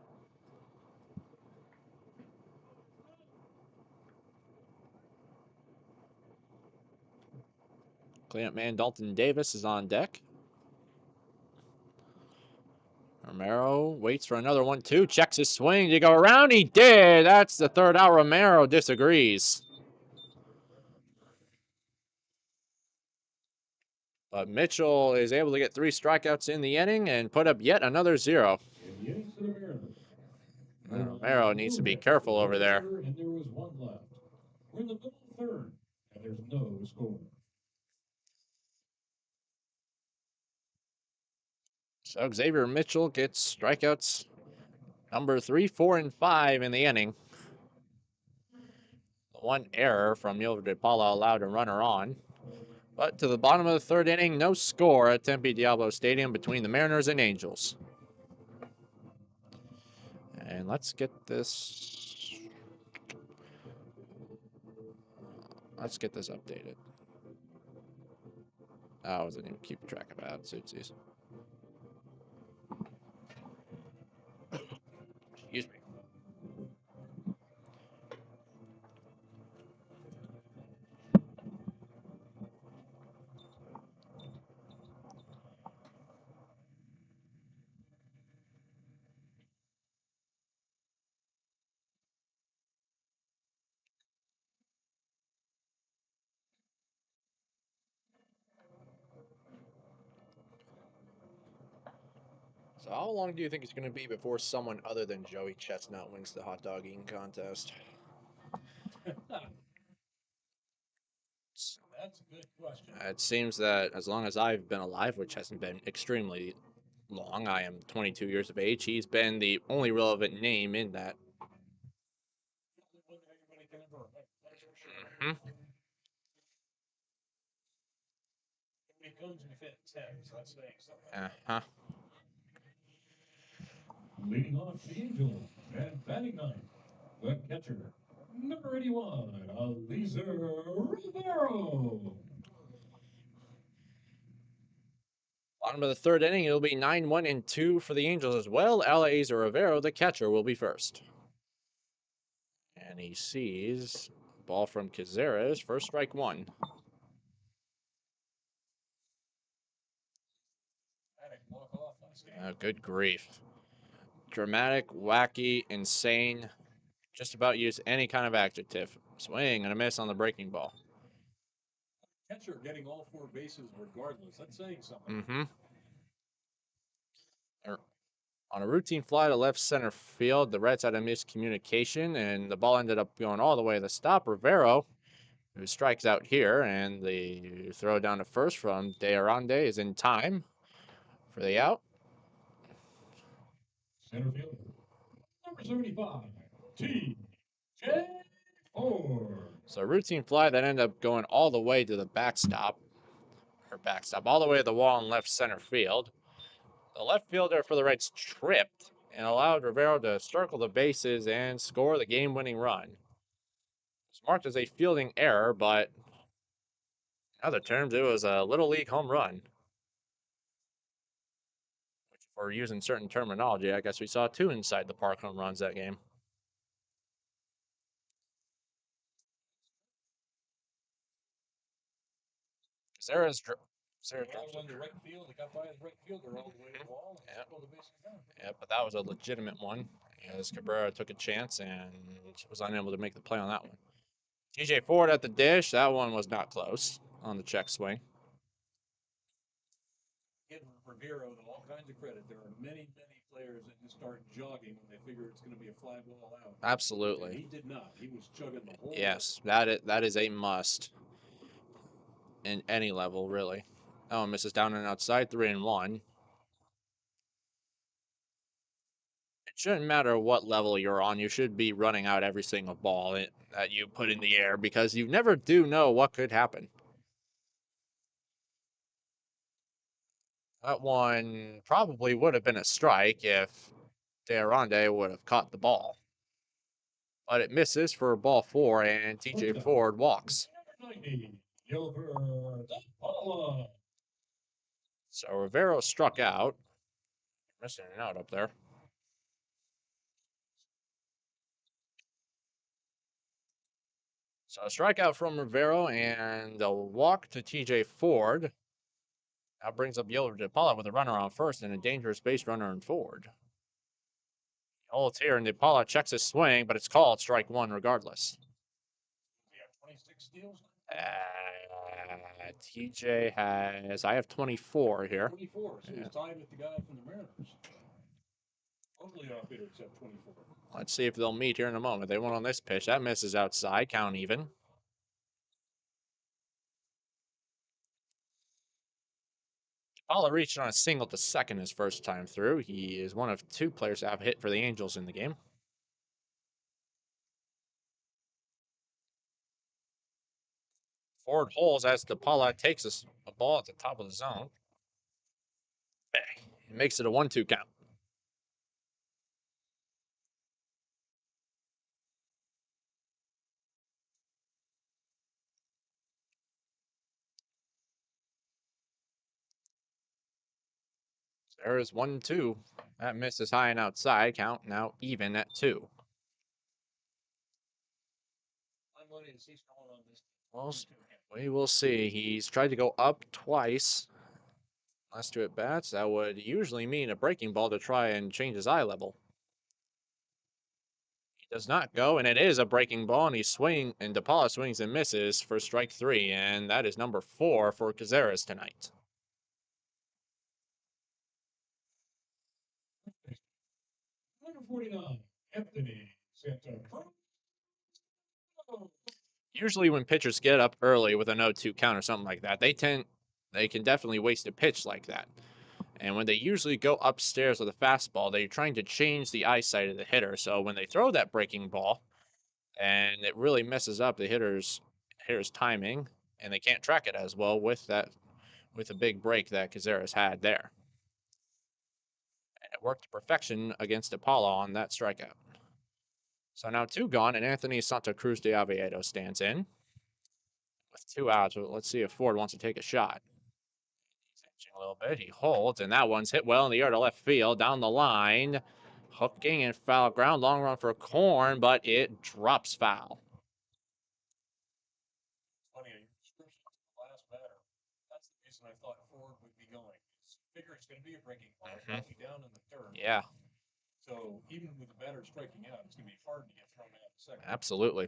Cleanup man Dalton Davis is on deck. Romero waits for another 1-2, checks his swing to go around. He did. That's the third out. Romero disagrees. But Mitchell is able to get 3 strikeouts in the inning and put up yet another 0. Romero needs to be careful over there. And there was 1 left. We're in the middle of the third, and there's no score. So Xavier Mitchell gets strikeouts number 3, 4, and 5 in the inning. One error from Yilver DePaula allowed a runner on. But to the bottom of the third inning, no score at Tempe Diablo Stadium between the Mariners and Angels. And let's get this. Let's get this updated. Oh, I wasn't even keeping track of that. Oopsies. Excuse me. So how long do you think it's going to be before someone other than Joey Chestnut wins the hot dog eating contest? That's a good question. It seems that as long as I've been alive, which hasn't been extremely long, I am 22 years of age, he's been the only relevant name in that. Mhm. It comes in fits, so that's saying something. Uh-huh. Leading off the Angels and batting ninth, the catcher, number 81, Aliza Rivero. Bottom of the third inning, it'll be 9-1 and 2 for the Angels as well. Aliza Rivero, the catcher, will be first. And he sees ball from Cazares, first strike one. Oh, good grief. Dramatic, wacky, insane. Just about use any kind of adjective. Swing and a miss on the breaking ball. Catcher getting all 4 bases regardless. That's saying something. Mm-hmm. On a routine fly to left center field, the Reds had a miscommunication, and the ball ended up going all the way to the stop. Rivero, who strikes out here, and the throw down to first from De Arande is in time for the out. Center fielder, number 75, T.J. Ford. So a routine fly that ended up going all the way to the backstop, all the way to the wall in left center field. The left fielder for the Reds tripped and allowed Rivero to circle the bases and score the game-winning run. It's marked as a fielding error, but in other terms, it was a Little League home run. Which, if we're using certain terminology, I guess we saw 2 inside the park home runs that game. Sarah's One to right field, it got by the right fielder all the way to the wall. And circled the bases down. Yeah, but that was a legitimate one, as Cabrera took a chance and was unable to make the play on that one. TJ Ford at the dish. That one was not close on the check swing. Give Rivero all kinds of credit. There are many, many players that just start jogging when they figure it's going to be a fly ball out. Absolutely. And he did not. He was chugging the whole Yes, that is a must in any level, really. Oh, misses down and outside, 3-1. It shouldn't matter what level you're on. You should be running out every single ball that you put in the air because you never do know what could happen. That one probably would have been a strike if De Arande would have caught the ball. But it misses for ball 4, and TJ Ford walks. Number 90, Yilver DePaula. So Rivero struck out. Missing an out up there. So a strikeout from Rivero and a walk to TJ Ford. That brings up Yilver DePaula with a runner on first and a dangerous base runner in Ford. Holds here, and DePaula checks his swing, but it's called strike 1 regardless. Yeah, 26 steals. TJ has, I have 24 here. 24, so Yeah. he's tied with the guy from the Mariners. Hopefully off hitter except 24. Let's see if they'll meet here in a moment. They went on this pitch. That misses outside. Count even. Paula reached on a single to second his first time through. He is one of 2 players to have hit for the Angels in the game. Ford holds as DePaula takes a ball at the top of the zone. Bang. It makes it a 1-2 count. There is 1-2. That misses high and outside. Count now even at 2. Well, we will see. He's tried to go up twice. Last 2 at bats. That would usually mean a breaking ball to try and change his eye level. He does not go, and it is a breaking ball, and DePaula swings and misses for strike 3, and that is number 4 for Cazares tonight. Number 49, Anthony Santa Cruz. Usually when pitchers get up early with an 0-2 count or something like that, they can definitely waste a pitch like that. And when they usually go upstairs with a fastball, they're trying to change the eyesight of the hitter. So when they throw that breaking ball, and it really messes up the hitter's timing, and they can't track it as well with a big break that Cazares had there. And it worked to perfection against Apollo on that strikeout. So now 2 gone, and Anthony Santa Cruz de Oviedo stands in. With 2 outs, let's see if Ford wants to take a shot. He's edging a little bit. He holds, and that one's hit well in the air to left field. Down the line, hooking and foul ground. Long run for Korn, but it drops foul. Funny, your description of the last batter. That's the reason I thought Ford would be going. Figure it's going to be a breaking ball, probably down in the third. Yeah. So even with the batter striking out, it's going to be hard to get thrown out in second. Absolutely.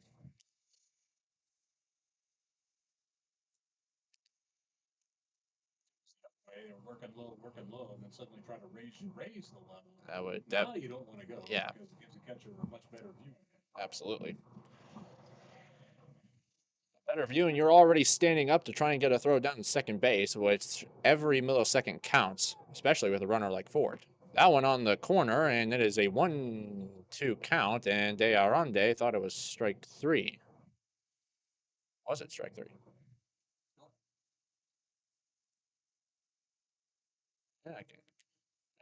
Working low, and then suddenly try to raise the level. That would now you don't want to go. Yeah. Because it gives the catcher a much better view. Absolutely. Better view, and you're already standing up to try and get a throw down to second base, which every millisecond counts, especially with a runner like Ford. That one on the corner, and it is a 1-2 count, and De Arande thought it was strike 3. Was it strike 3? Yeah,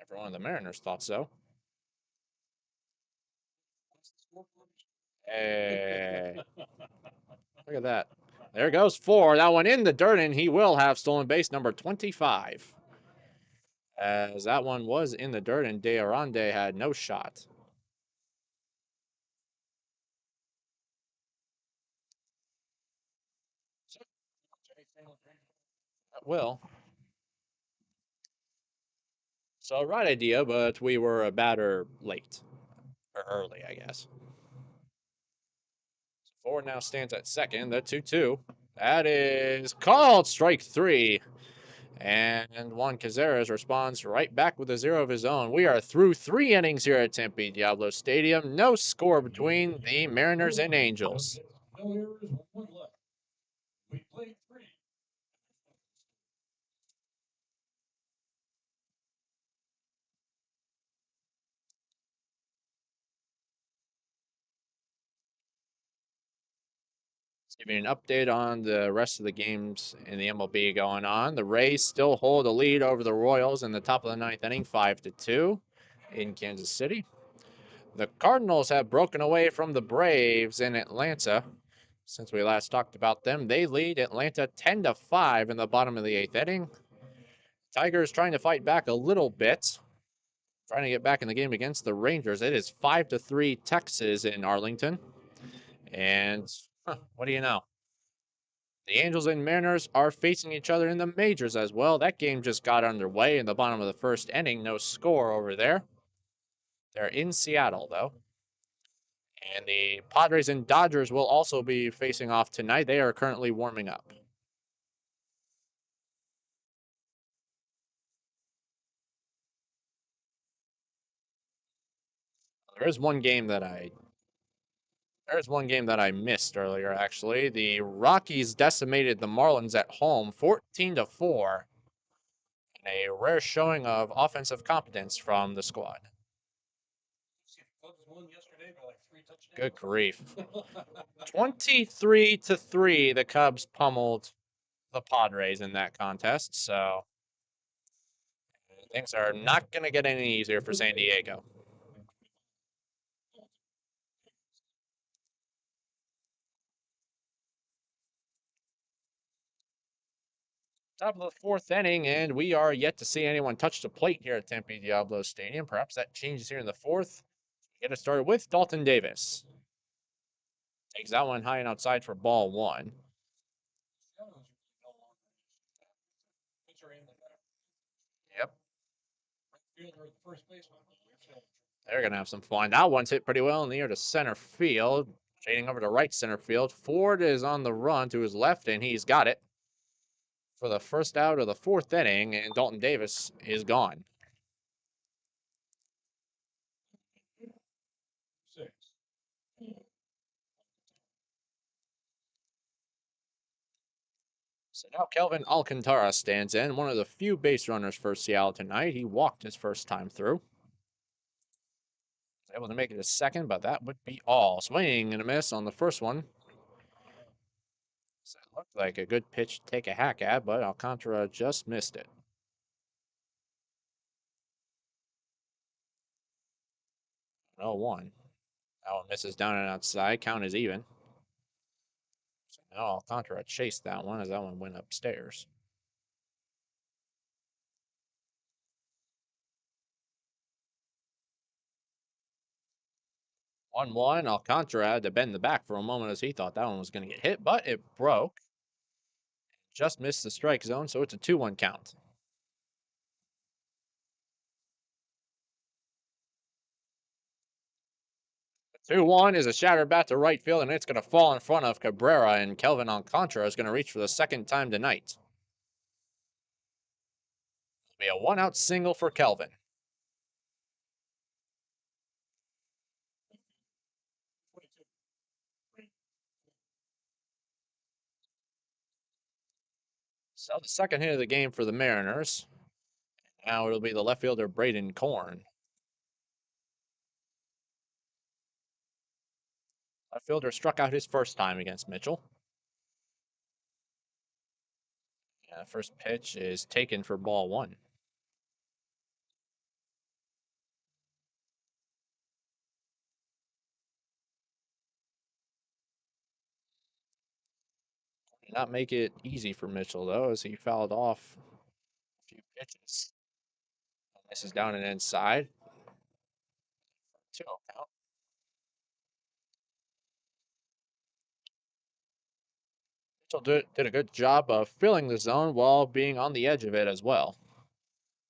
everyone in the Mariners thought so. Hey. Look at that. There goes 4. That one in the dirt, and he will have stolen base number 25. As that one was in the dirt, and De Arande had no shot. That will. So, right idea, but we were a batter late. Or early, I guess. So Ford now stands at second. The 2-2. That is called strike 3. And Juan Cazares responds right back with a 0 of his own. We are through 3 innings here at Tempe Diablo Stadium. No score between the Mariners and Angels. No errors, 1 left. We played 3. Give you an update on the rest of the games in the MLB going on. The Rays still hold a lead over the Royals in the top of the 9th inning, 5-2 in Kansas City. The Cardinals have broken away from the Braves in Atlanta. Since we last talked about them, they lead Atlanta 10-5 in the bottom of the 8th inning. Tigers trying to fight back a little bit, trying to get back in the game against the Rangers. It is 5-3 Texas in Arlington. And what do you know? The Angels and Mariners are facing each other in the majors as well. That game just got underway in the bottom of the 1st inning. No score over there. They're in Seattle, though. And the Padres and Dodgers will also be facing off tonight. They are currently warming up. There's one game that I missed earlier, actually. The Rockies decimated the Marlins at home 14-4. A rare showing of offensive competence from the squad. Cubs won yesterday by like 3 touchdowns. Good grief. 23-3, the Cubs pummeled the Padres in that contest, so things are not going to get any easier for San Diego. Top of the fourth inning, and we are yet to see anyone touch the plate here at Tempe Diablo Stadium. Perhaps that changes here in the fourth. Get it started with Dalton Davis. Takes that one high and outside for ball one. Yep. They're going to have some fun. That one's hit pretty well in the air to center field. Shading over to right center field. Ford is on the run to his left, and he's got it for the first out of the fourth inning, and Dalton Davis is gone. 6. So now Kelvin Alcantara stands in, one of the few base runners for Seattle tonight. He walked his first time through. Was able to make it a second, but that would be all. Swing and a miss on the first one. So it looked like a good pitch to take a hack at, but Alcantara just missed it. 0-1. That one misses down and outside. Count is even. So now Alcantara chased that one as that one went upstairs. 1-1. Alcantara had to bend the back for a moment as he thought that one was going to get hit, but it broke. Just missed the strike zone, so it's a 2-1 count. The 2-1 is a shattered bat to right field, and it's going to fall in front of Cabrera, and Kelvin Alcantara is going to reach for the second time tonight. It'll be a one-out single for Kelvin. So the second hit of the game for the Mariners. Now it'll be the left fielder Braden Korn. Left fielder struck out his first time against Mitchell. And the first pitch is taken for ball one. Did not make it easy for Mitchell, though, as he fouled off a few pitches. This is down and inside. 2-0 count. Mitchell did a good job of filling the zone while being on the edge of it as well.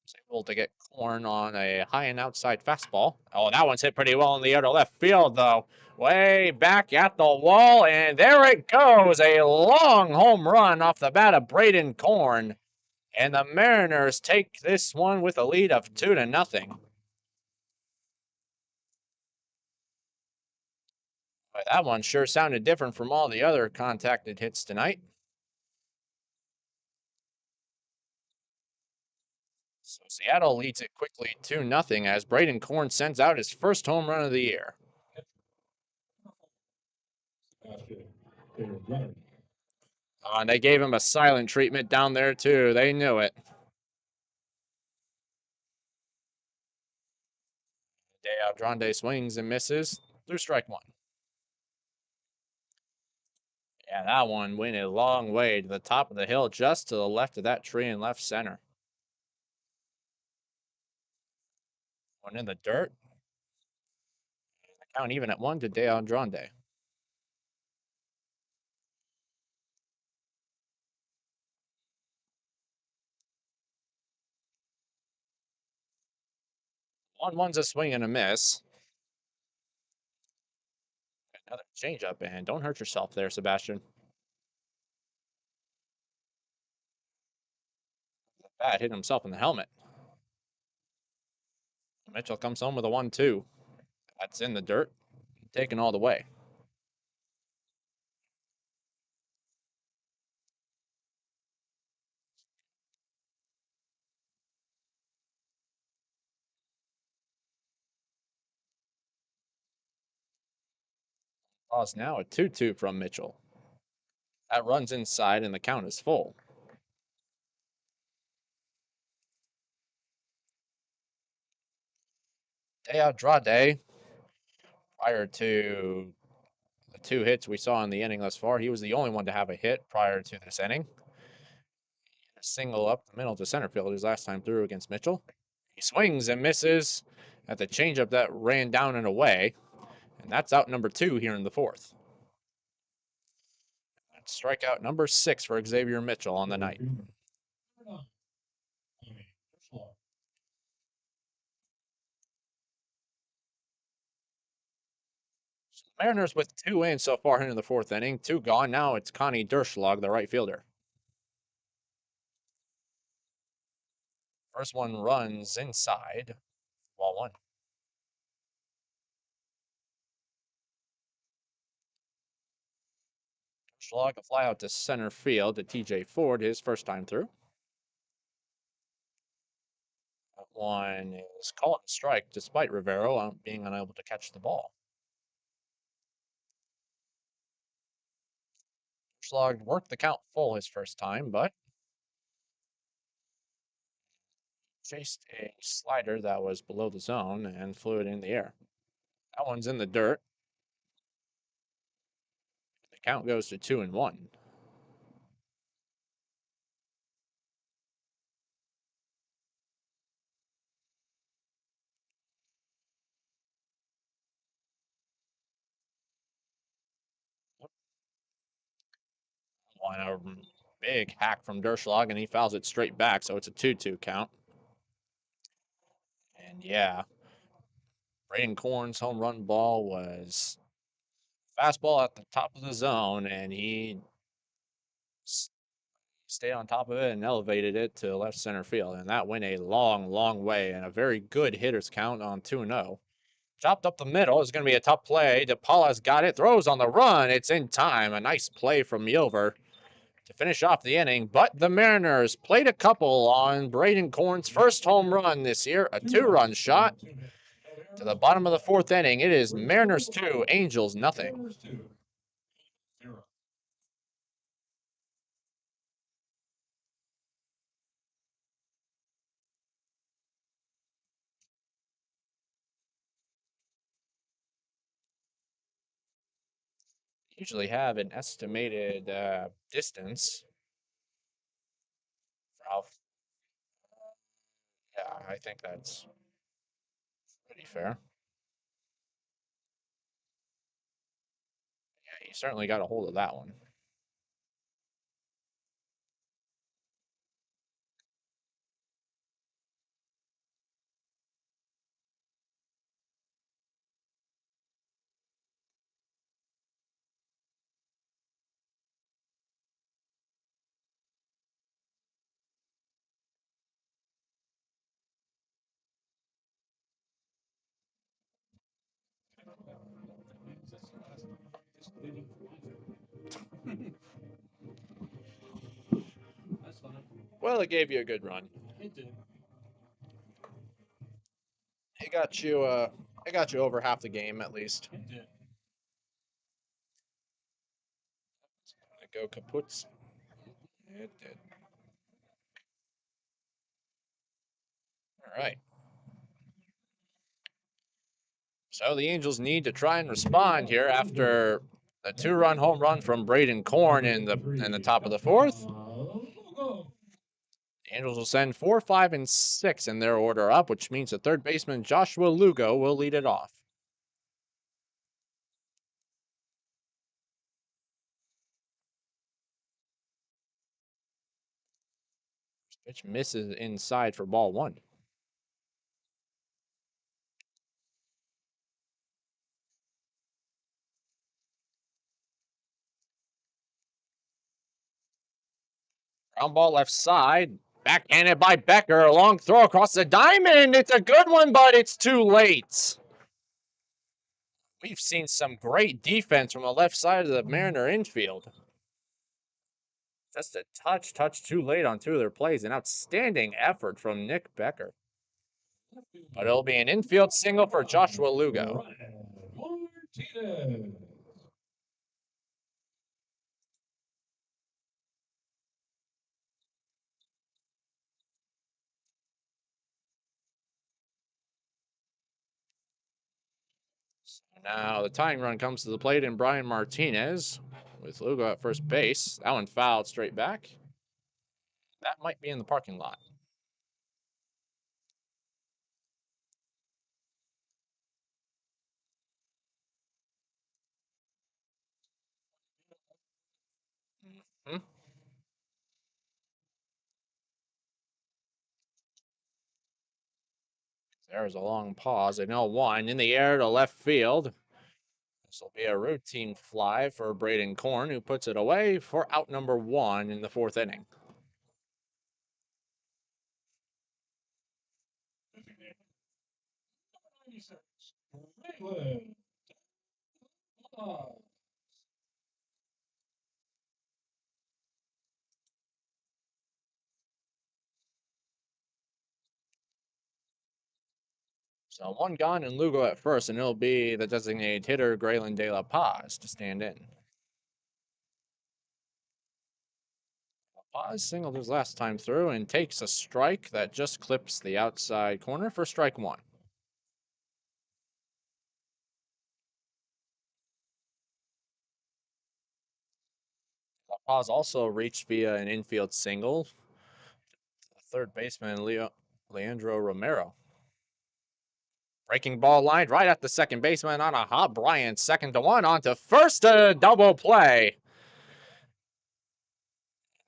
Was able to get Korn on a high and outside fastball. Oh, that one's hit pretty well in the air to left field, though. Way back at the wall, and there it goes. A long home run off the bat of Braden Korn. And the Mariners take this one with a lead of 2-0. Boy, that one sure sounded different from all the other contacted hits tonight. So Seattle leads it quickly 2-0 as Braden Korn sends out his first home run of the year. And they gave him a silent treatment down there, too. They knew it. De Aldrande swings and misses through strike one. Yeah, that one went a long way to the top of the hill, just to the left of that tree in left center. One in the dirt. The count even at 1 to De Aldrande. One's a swing and a miss. Another changeup, and don't hurt yourself there, Sebastian. The bat hit himself in the helmet. Mitchell comes home with a 1-2. That's in the dirt, taken all the way. Draws now a 2-2 from Mitchell. That runs inside and the count is full. Day out draw day. Prior to the 2 hits we saw in the inning thus far, he was the only one to have a hit prior to this inning. A single up the middle to center field his last time through against Mitchell. He swings and misses at the changeup that ran down and away. And that's out number 2 here in the 4th. That's strikeout number 6 for Xavier Mitchell on the night. Mariners with 2 in so far into the 4th inning. 2 gone. Now it's Connie Durschlag, the right fielder. First one runs inside. Ball 1. Durschlag a fly out to center field to TJ Ford, his first time through. That one is called a strike despite Rivero being unable to catch the ball. Durschlag worked the count full his first time, but chased a slider that was below the zone and flew it in the air. That one's in the dirt. The count goes to 2-1. One a big hack from Durschlag, and he fouls it straight back, so it's a 2-2 count. And yeah, Braden Korn's home run ball was fastball at the top of the zone, and he stayed on top of it and elevated it to left center field. And that went a long, long way, and a very good hitter's count on 2-0. Chopped up the middle is going to be a tough play. DePaula's got it, throws on the run. It's in time. A nice play from Milver to finish off the inning, but the Mariners played a couple on Braden Korn's first home run this year, a 2-run shot. To the bottom of the 4th inning, it is Mariners 2, Angels nothing. Usually have an estimated distance. Ralph. Yeah, I think that's pretty fair. Yeah, you certainly got a hold of that one. Well, it gave you a good run. It got you. It got you over half the game at least. Go kaputs. It did. All right. So the Angels need to try and respond here after a 2-run home run from Braden Korn in the top of the 4th. The Angels will send 4, 5, and 6 in their order up, which means the third baseman Joshua Lugo will lead it off. Pitch misses inside for ball 1. Ground ball left side. Backhanded by Becker. A long throw across the diamond. It's a good one, but it's too late. We've seen some great defense from the left side of the Mariner infield. Just a touch too late on 2 of their plays. An outstanding effort from Nick Becker. But it'll be an infield single for Joshua Lugo. Now the tying run comes to the plate, and Brian Martinez with Lugo at first base. That one fouled straight back. That might be in the parking lot. Hmm? There's a long pause. An 0-1 in the air to left field. This will be a routine fly for Braden Korn, who puts it away for out number 1 in the 4th inning. So 1 gone and Lugo at first, and it'll be the designated hitter, Graylin De La Paz, to stand in. Paz singled his last time through and takes a strike that just clips the outside corner for strike 1. La Paz also reached via an infield single. Third baseman Leandro Romero. Breaking ball lined right at the second baseman on a hop. Bryant 2-1 onto first, a double play.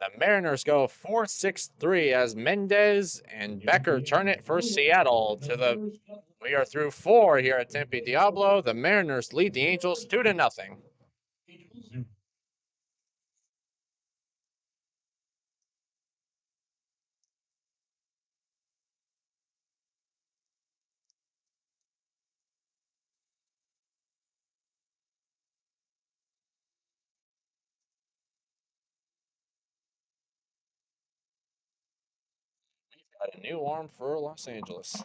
The Mariners go 4-6-3 as Mendez and Becker turn it for Seattle to the. We are through 4 here at Tempe Diablo. The Mariners lead the Angels 2-0. Got a new arm for Los Angeles.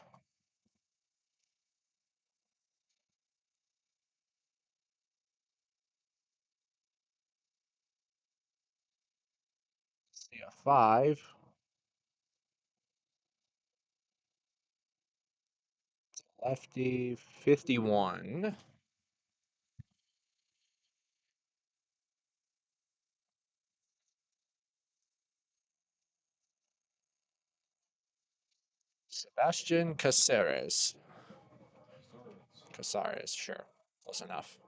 See a 5. Lefty 51. Sebastian Caceres. Casares, sure. Close enough.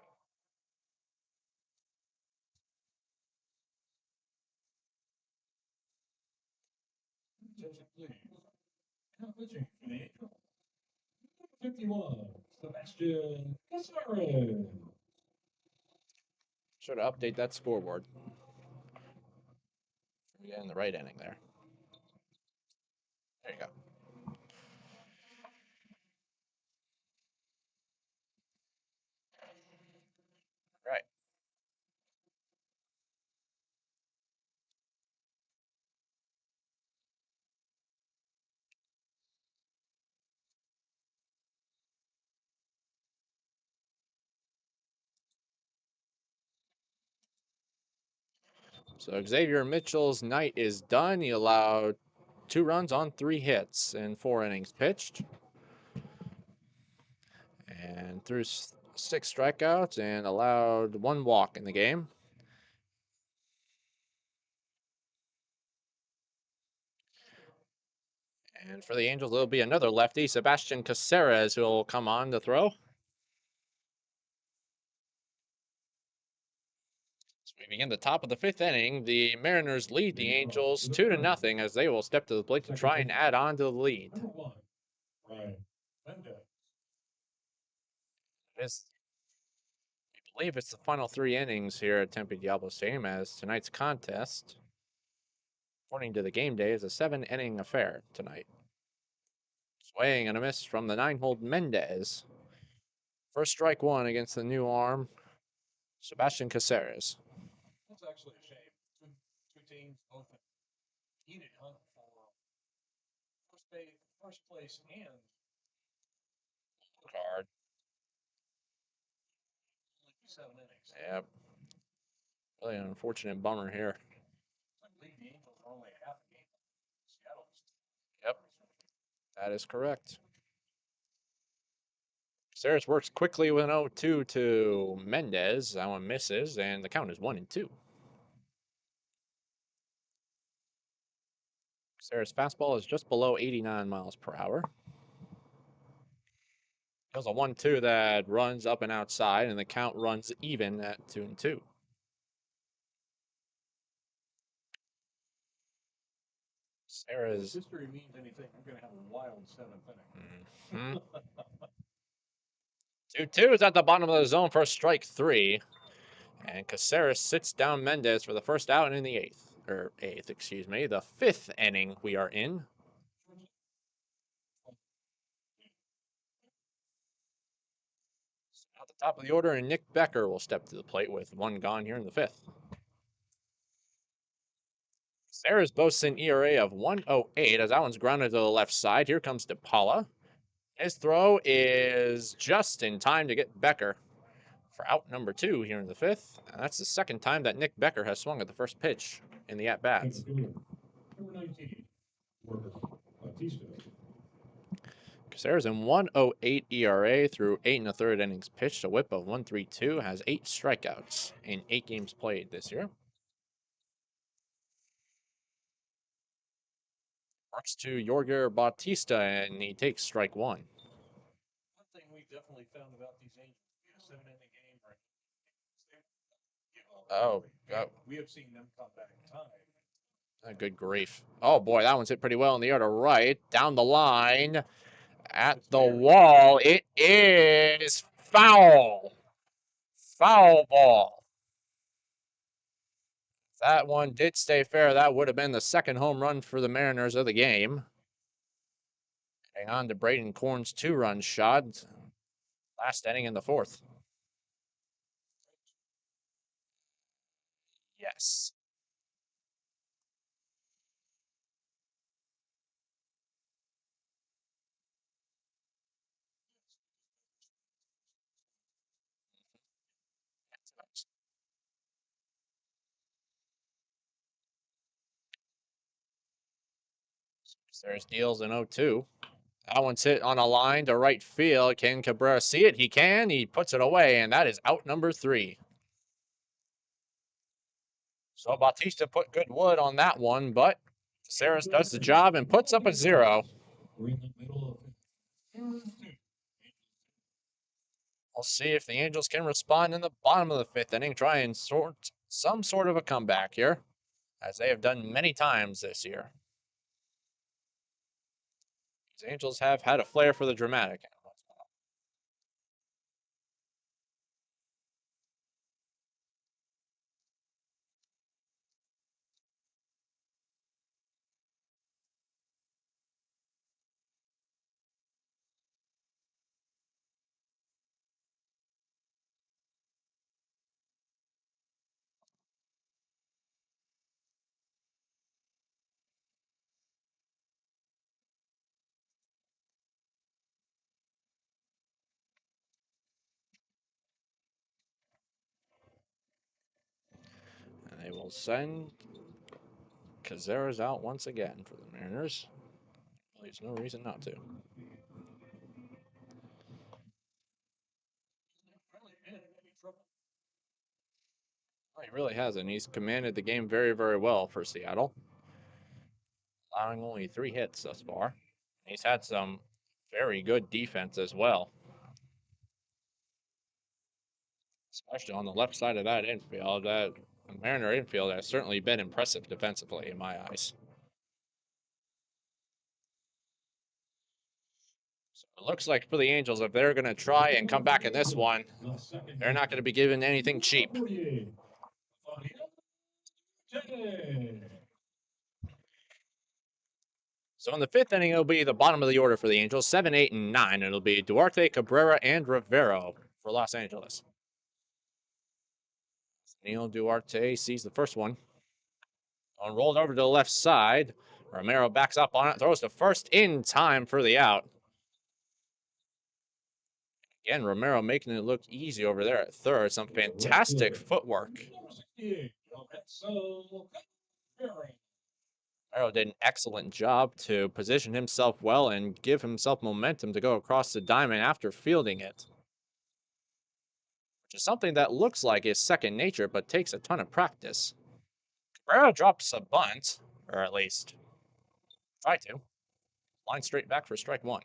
Pitching for the Angels. 51, Sebastian Casares. Sure to update that scoreboard. We're getting the right inning there. There you go. Right. So Xavier Mitchell's night is done. He allowed 2 runs on 3 hits in 4 innings pitched. And threw 6 strikeouts and allowed 1 walk in the game. And for the Angels, there'll be another lefty, Sebastian Caceres, who will come on to throw. So we begin the top of the 5th inning. The Mariners lead the Angels 2-0 as they will step to the plate to try and add on to the lead. Number 1, Brian Mendez. I believe it's the final 3 innings here at Tempe Diablo Stadium, as tonight's contest, according to the game day, is a 7-inning affair tonight. Swaying and a miss from the 9-hole Mendez. First strike 1 against the new arm, Sebastian Caceres. That's actually a shame. Two teams both in heated hunt for first place and Card. only 7 innings. Yep. Really an unfortunate bummer here. I believe the Angels are only a half a game. Seattle. Yep. That is correct. Caceres works quickly with an 0-2 to Mendez. That one misses, and the count is 1-2. Caceres' fastball is just below 89 miles per hour. There's a 1-2 that runs up and outside, and the count runs even at 2-2. If history means anything, we're going to have a wild seventh inning. 2-2 is at the bottom of the zone for strike 3. And Caceres sits down Mendez for the first out in the the 5th inning we are in. At the top of the order, and Nick Becker will step to the plate with one gone here in the 5th. Caceres boasts an ERA of 1.08 as that one's grounded to the left side. Here comes DePaula. His throw is just in time to get Becker for out number 2 here in the 5th. And that's the second time that Nick Becker has swung at the first pitch in the at-bats. Number 19, Bautista. Caceres in 1.08 ERA through 8 1/3 innings pitched, a whip of 1.32, has 8 strikeouts in 8 games played this year. Works to Yorger Bautista, and he takes strike 1. One thing we definitely found about these Angels, a 7-inning game, we have seen them come back time. Good grief. Oh boy, that one's hit pretty well in the air to right. Down the line. At the wall. It is foul. Foul ball. If that one did stay fair, that would have been the second home run for the Mariners of the game. Hang on to Braden Korn's 2-run shot. Last inning in the 4th. Yes. There's deals in 0-2. That one's hit on a line to right field. Can Cabrera see it? He can. He puts it away, and that is out number 3. So Bautista put good wood on that one, but Caceres does the job and puts up a 0. We'll see if the Angels can respond in the bottom of the 5th inning, try and sort some sort of a comeback here, as they have done many times this year. These Angels have had a flair for the dramatic. And they will send Caceres out once again for the Mariners. There's no reason not to. Well, he really hasn't. He's commanded the game very, very well for Seattle, allowing only 3 hits thus far. He's had some very good defense as well, especially on the left side of that infield. That Mariner infield has certainly been impressive defensively in my eyes. So it looks like for the Angels, if they're going to try and come back in this one, they're not going to be given anything cheap. So in the 5th inning, it'll be the bottom of the order for the Angels. 7, 8, and 9. It'll be Duarte, Cabrera, and Rivero for Los Angeles. Neil Duarte sees the first one. Rolled over to the left side. Romero backs up on it, throws to first in time for the out. Again, Romero making it look easy over there at third. Some fantastic footwork. Romero did an excellent job to position himself well and give himself momentum to go across the diamond after fielding it, which is something that looks like is second nature but takes a ton of practice. Cabrera drops a bunt, or at least try to. Line straight back for strike one.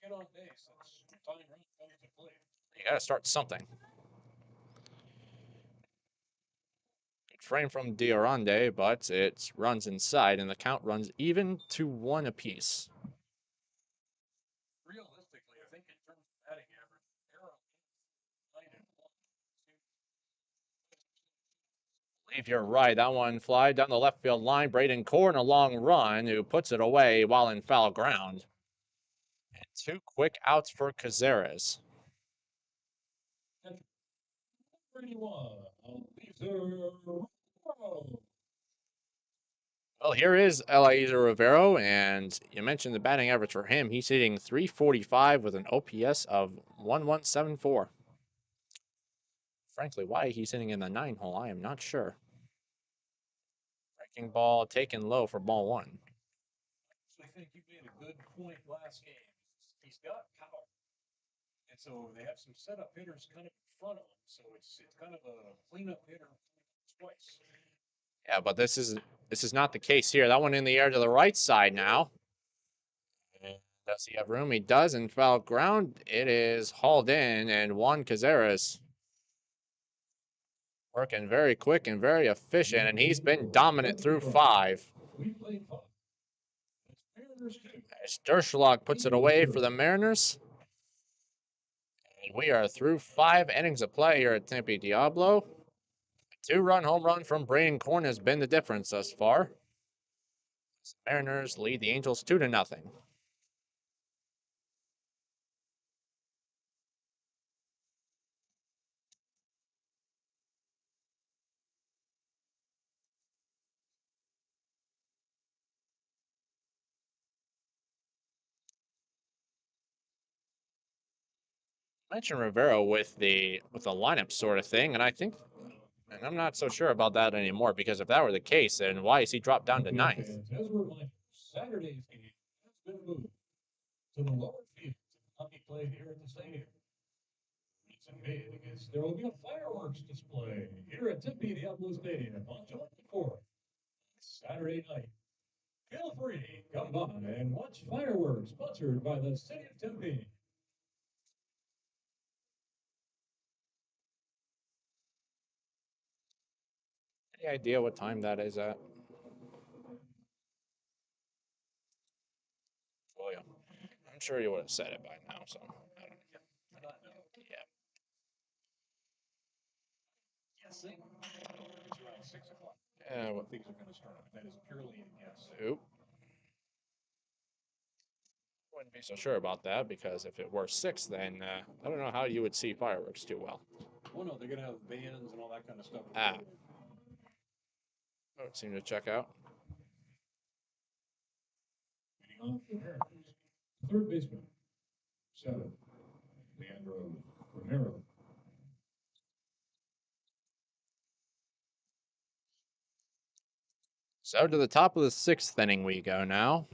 Get on base. It's time to play. You gotta start something. Good frame from Diorande, but it runs inside, and the count runs even to 1 apiece. Realistically, I think in terms of batting average, Arrow I believe you're right. That one fly down the left field line. Braden Korn, a long run, who puts it away while in foul ground. And 2 quick outs for Cazares. 31. Well, here is Eliezer Rivero, and you mentioned the batting average for him. He's hitting .345 with an OPS of 1174. Frankly, why he's hitting in the 9 hole, I am not sure. Breaking ball taken low for ball 1. I think you made a good point last game. He's got power. And so they have some setup hitters kind of in front of him. So it's kind of a cleanup hitter twice. Yeah, but this is not the case here. That one in the air to the right side now. And does he have room? He does in foul ground. It is hauled in, and Juan Cazares working very quick and very efficient, and he's been dominant through 5. We played 5. It's Mariners 2. As Derschlag puts it away for the Mariners. And we are through 5 innings of play here at Tempe Diablo. A 2-run home run from Braden Korn has been the difference thus far. The Mariners lead the Angels 2-0. Mentioned Rivero with the lineup sort of thing, and I'm not so sure about that anymore, because if that were the case, then why is he dropped down to 9th? As a reminder, Saturday's game has been moved to the lower field to not be played here at the stadium. Reason being is there will be a fireworks display here at Tempe Diablo Stadium on July 4th, Saturday night. Feel free, come by and watch fireworks sponsored by the City of Tempe. Any idea what time that is at? William, I'm sure you would have said it by now, so I don't know. Yeah. Guessing. It's around 6 o'clock. Yeah, What things are going to start. That is purely a guess. Oop. Wouldn't be so sure about that, because if it were 6, then I don't know how you would see fireworks too well. Oh no, they're going to have bands and all that kind of stuff. Ah. Don't seem to check out. Leading off the Mariners, third baseman, 7, Leandro Romero. So to the top of the 6th inning we go now.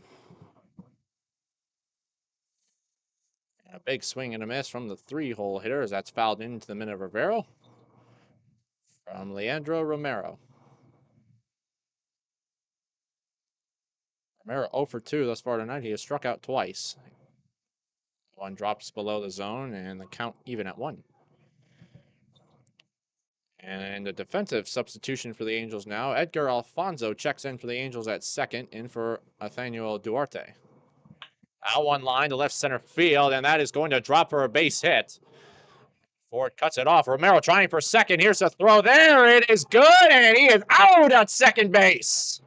And a big swing and a miss from the 3-hole hitter, as that's fouled into the middle of Rivero from Leandro Romero. Romero 0 for 2 thus far tonight. He has struck out twice. One drops below the zone, and the count even at 1. And a defensive substitution for the Angels now. Edgar Alfonso checks in for the Angels at second, in for Nathaniel Duarte. Out one line to left center field, and that is going to drop for a base hit. Ford cuts it off. Romero trying for second. Here's a throw. There it is, good, and he is out at second base.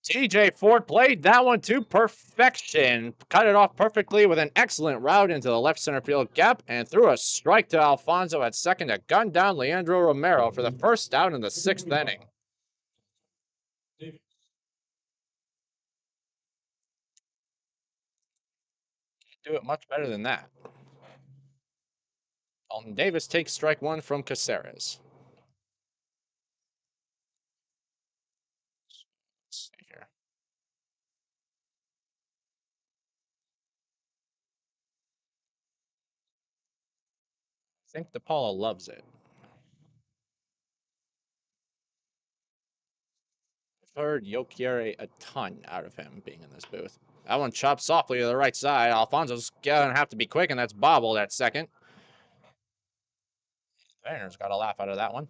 TJ Ford played that one to perfection. Cut it off perfectly with an excellent route into the left center field gap, and threw a strike to Alfonso at second to gun down Leandro Romero for the first out in the 6th inning. Can't do it much better than that. Alton Davis takes strike one from Caceres. Let's see here. I think DePaula loves it. I've heard Yokiere a ton out of him being in this booth. That one chopped softly to the right side. Alfonso's gonna have to be quick, and that's bobbled at second. Mariners got a laugh out of that one.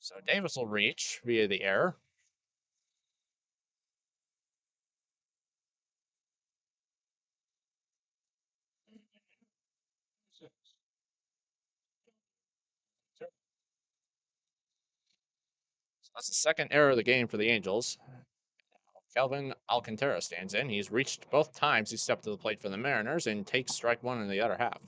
So Davis will reach via the error. That's the second error of the game for the Angels. Kelvin Alcantara stands in. He's reached both times he stepped to the plate for the Mariners and takes strike one in the other half.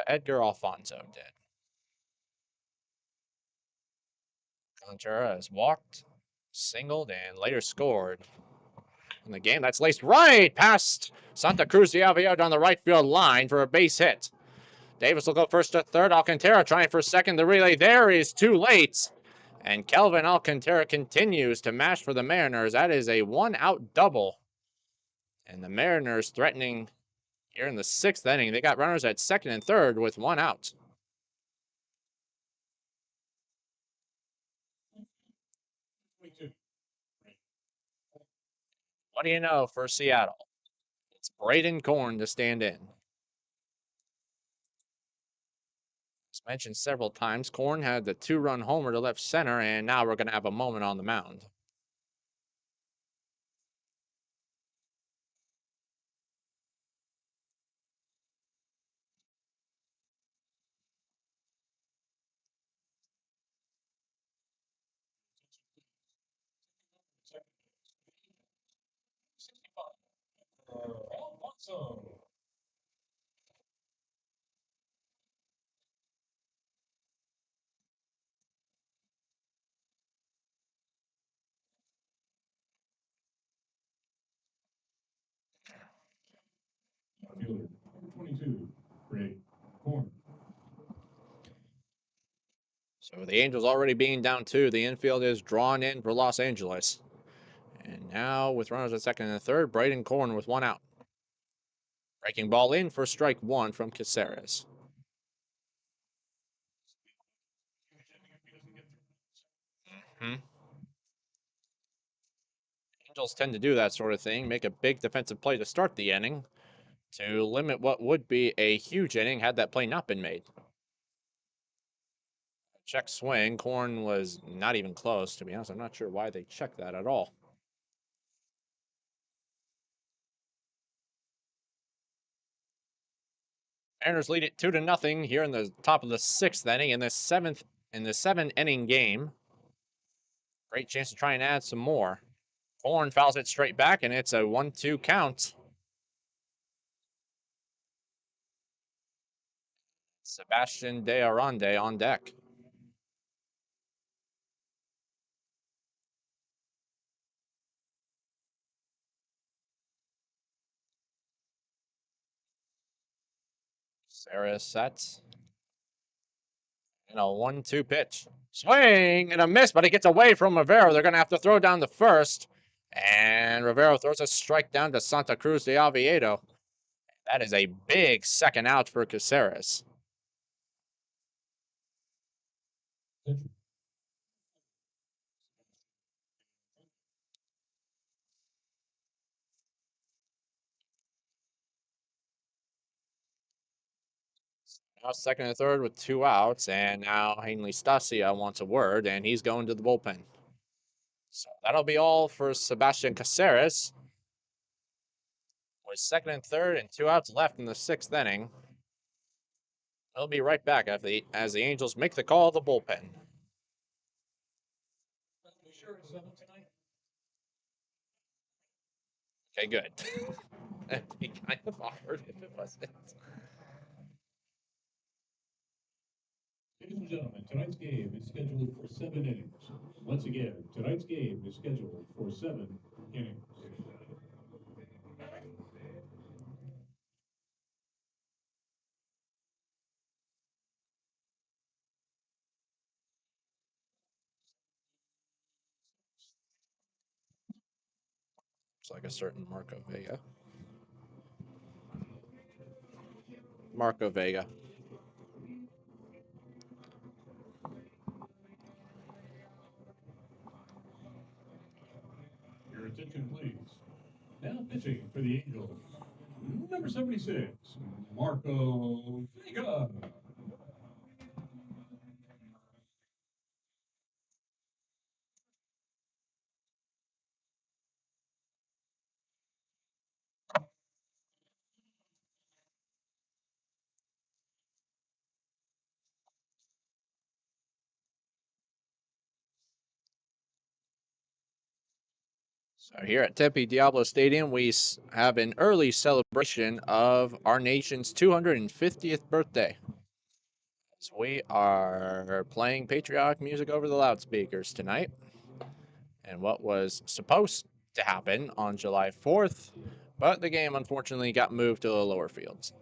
Edgar Alfonso did. Alcantara has walked, singled, and later scored in the game. That's laced right past Santa Cruz de Avellano down the right field line for a base hit. Davis will go first to third. Alcantara trying for second. The relay there is too late. And Kelvin Alcantara continues to mash for the Mariners. That is a one-out double. And the Mariners threatening here in the sixth inning. They got runners at second and third with one out. What do you know for Seattle? It's Braden Korn to stand in. As mentioned several times, Korn had the two-run homer to left center, and now we're going to have a moment on the mound. Alfonso. Fielder, 22, Greg Korn. So the Angels already being down two. The infield is drawn in for Los Angeles. And now with runners at second and third, Braden Korn with one out. Breaking ball in for strike one from Caceres. Angels tend to do that sort of thing, make a big defensive play to start the inning to limit what would be a huge inning had that play not been made. Check swing. Korn was not even close, to be honest. I'm not sure why they checked that at all. Mariners lead it 2-0 here in the top of the sixth inning in the seven-inning game. Great chance to try and add some more. Korn fouls it straight back, and it's a 1-2 count. Sebastian De Arande on deck. Sarah sets. And a 1-2 pitch. Swing and a miss, but it gets away from Rivero. They're going to have to throw down the first. And Rivero throws a strike down to Santa Cruz de Avellano. That is a big second out for Caceres. Now second and third with two outs, and now Hanley Stasia wants a word, and he's going to the bullpen. So that'll be all for Sebastian Caceres. With second and third and two outs left in the sixth inning. We'll be right back as the Angels make the call of the bullpen. Okay, good. That'd be kind of awkward if it wasn't. Ladies and gentlemen, tonight's game is scheduled for 7 innings. Once again, tonight's game is scheduled for 7 innings. It's like a certain Marco Vega. Marco Vega. Your attention, please. Now pitching for the Angels, number 76, Marco Vega. So here at Tempe Diablo Stadium, we have an early celebration of our nation's 250th birthday. So we are playing patriotic music over the loudspeakers tonight. And what was supposed to happen on July 4th, but the game unfortunately got moved to the lower fields.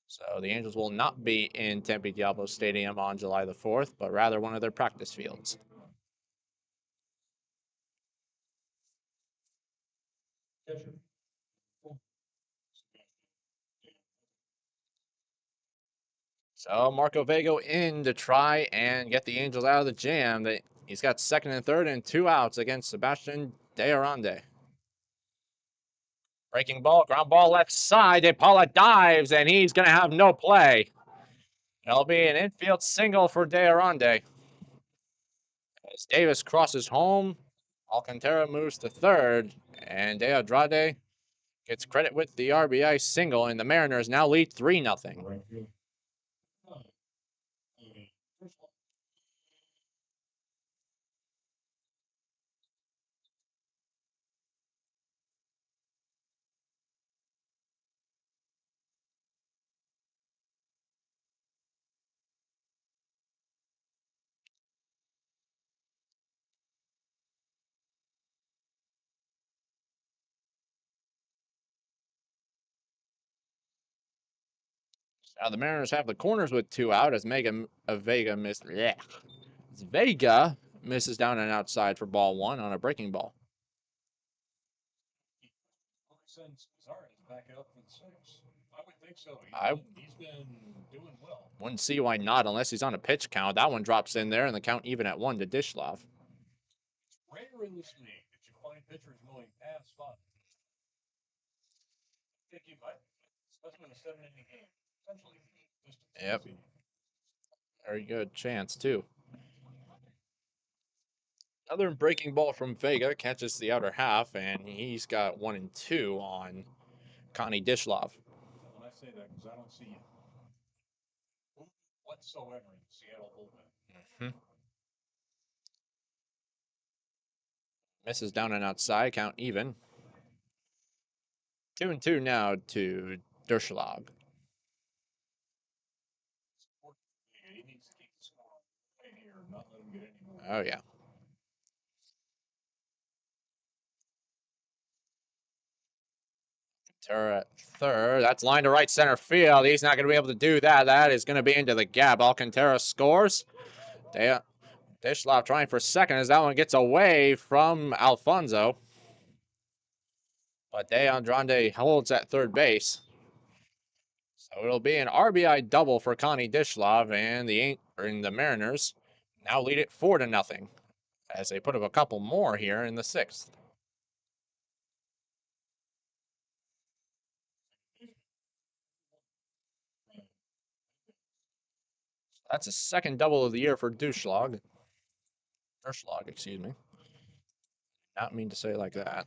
So the Angels will not be in Tempe Diablo Stadium on July the 4th, but rather one of their practice fields. Catcher. So Marco Vega in to try and get the Angels out of the jam. He's got second and third and 2 outs against Sebastian De Arande. Breaking ball, ground ball left side. De Paula dives, and he's going to have no play. It'll be an infield single for De Arande. As Davis crosses home, Alcantara moves to third, and De Andrade gets credit with the RBI single, and the Mariners now lead 3-0. Right field. Now the Mariners have the corners with 2 out as Vega misses down and outside for ball 1 on a breaking ball. Since Pizarro's back up for the six. I would think so. I He's been doing well. wouldn't see why not unless he's on a pitch count. That one drops in there and the count even at 1 to Dishlov. It's rare in this league that you find pitchers going past 5. I think you might, especially in a 7 inning game. Essentially, just Yep. Very good chance, too. Another breaking ball from Vega catches the outer half, and he's got 1 and 2 on Connie Dishlov. When I say that, because I don't see it whatsoever in the Seattle bullpen. Misses down and outside, count even. 2 and 2 now to Dishlov. He needs to keep the score right here, not let him get any more. Oh, yeah. Alcantara at third. That's line to right center field. He's not going to be able to do that. That is going to be into the gap. Alcantara scores. Dishlov trying for second as that one gets away from Alfonso. But De Andrade holds at third base. So it'll be an RBI double for Connie Dishlov, and the Mariners now lead it 4-0 as they put up a couple more here in the 6th. That's a second double of the year for Durschlag, excuse me. Not mean to say it like that.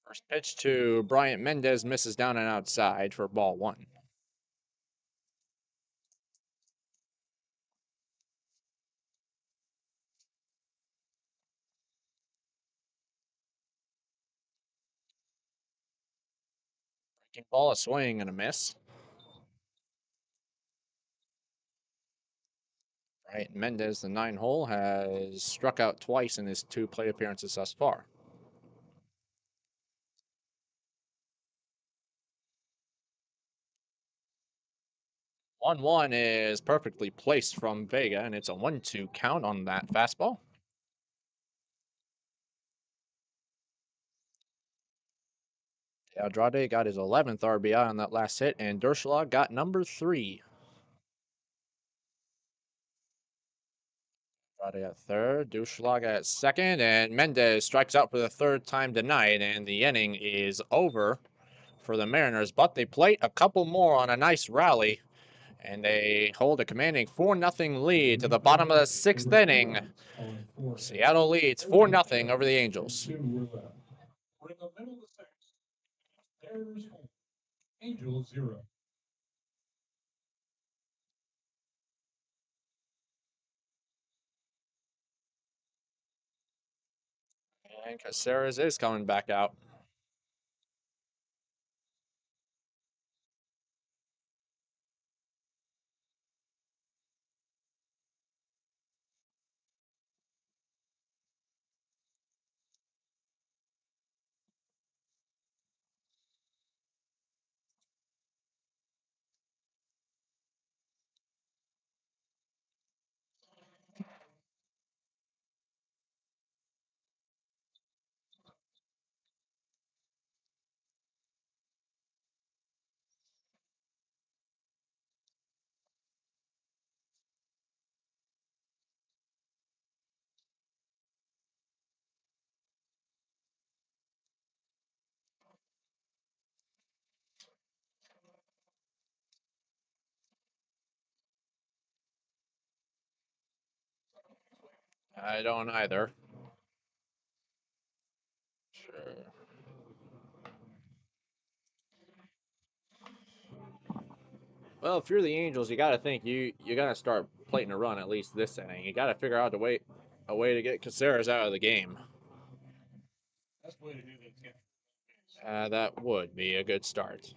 First pitch to Bryant Mendez misses down and outside for ball 1. Breaking ball, a swing, and a miss. Right, Mendez, the 9-hole, has struck out twice in his 2 plate appearances thus far. One is perfectly placed from Vega, and it's a 1-2 count on that fastball. Andrade got his 11th RBI on that last hit, and Derschlag got number 3. Andrade at third, Derschlag at second, and Mendez strikes out for the 3rd time tonight, and the inning is over for the Mariners. But they plate a couple more on a nice rally, and they hold a commanding 4-0 lead to the bottom of the 6th inning. Seattle leads 4-0 over the Angels. We're in the middle of the 6th. Mariners home. Angels 0. And Caceres is coming back out. I don't either. Sure. Well, if you're the Angels, you got to think you got to start plating a run at least this inning. You got to figure out a way to get Caceres out of the game. That's the way to do this. That would be a good start.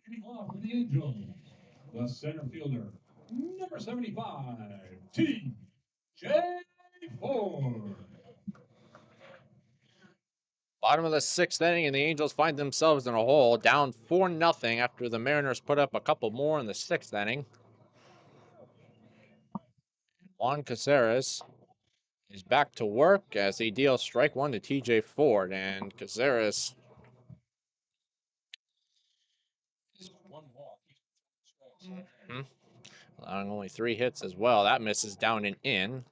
Leading off for the Angels, the center fielder, number 75, T.J. Ford. Bottom of the 6th inning, and the Angels find themselves in a hole, down 4-0 after the Mariners put up a couple more in the 6th inning. Juan Caceres is back to work as he deals strike 1 to T.J. Ford, and Caceres One walk. allowing only 3 hits as well. That misses down and in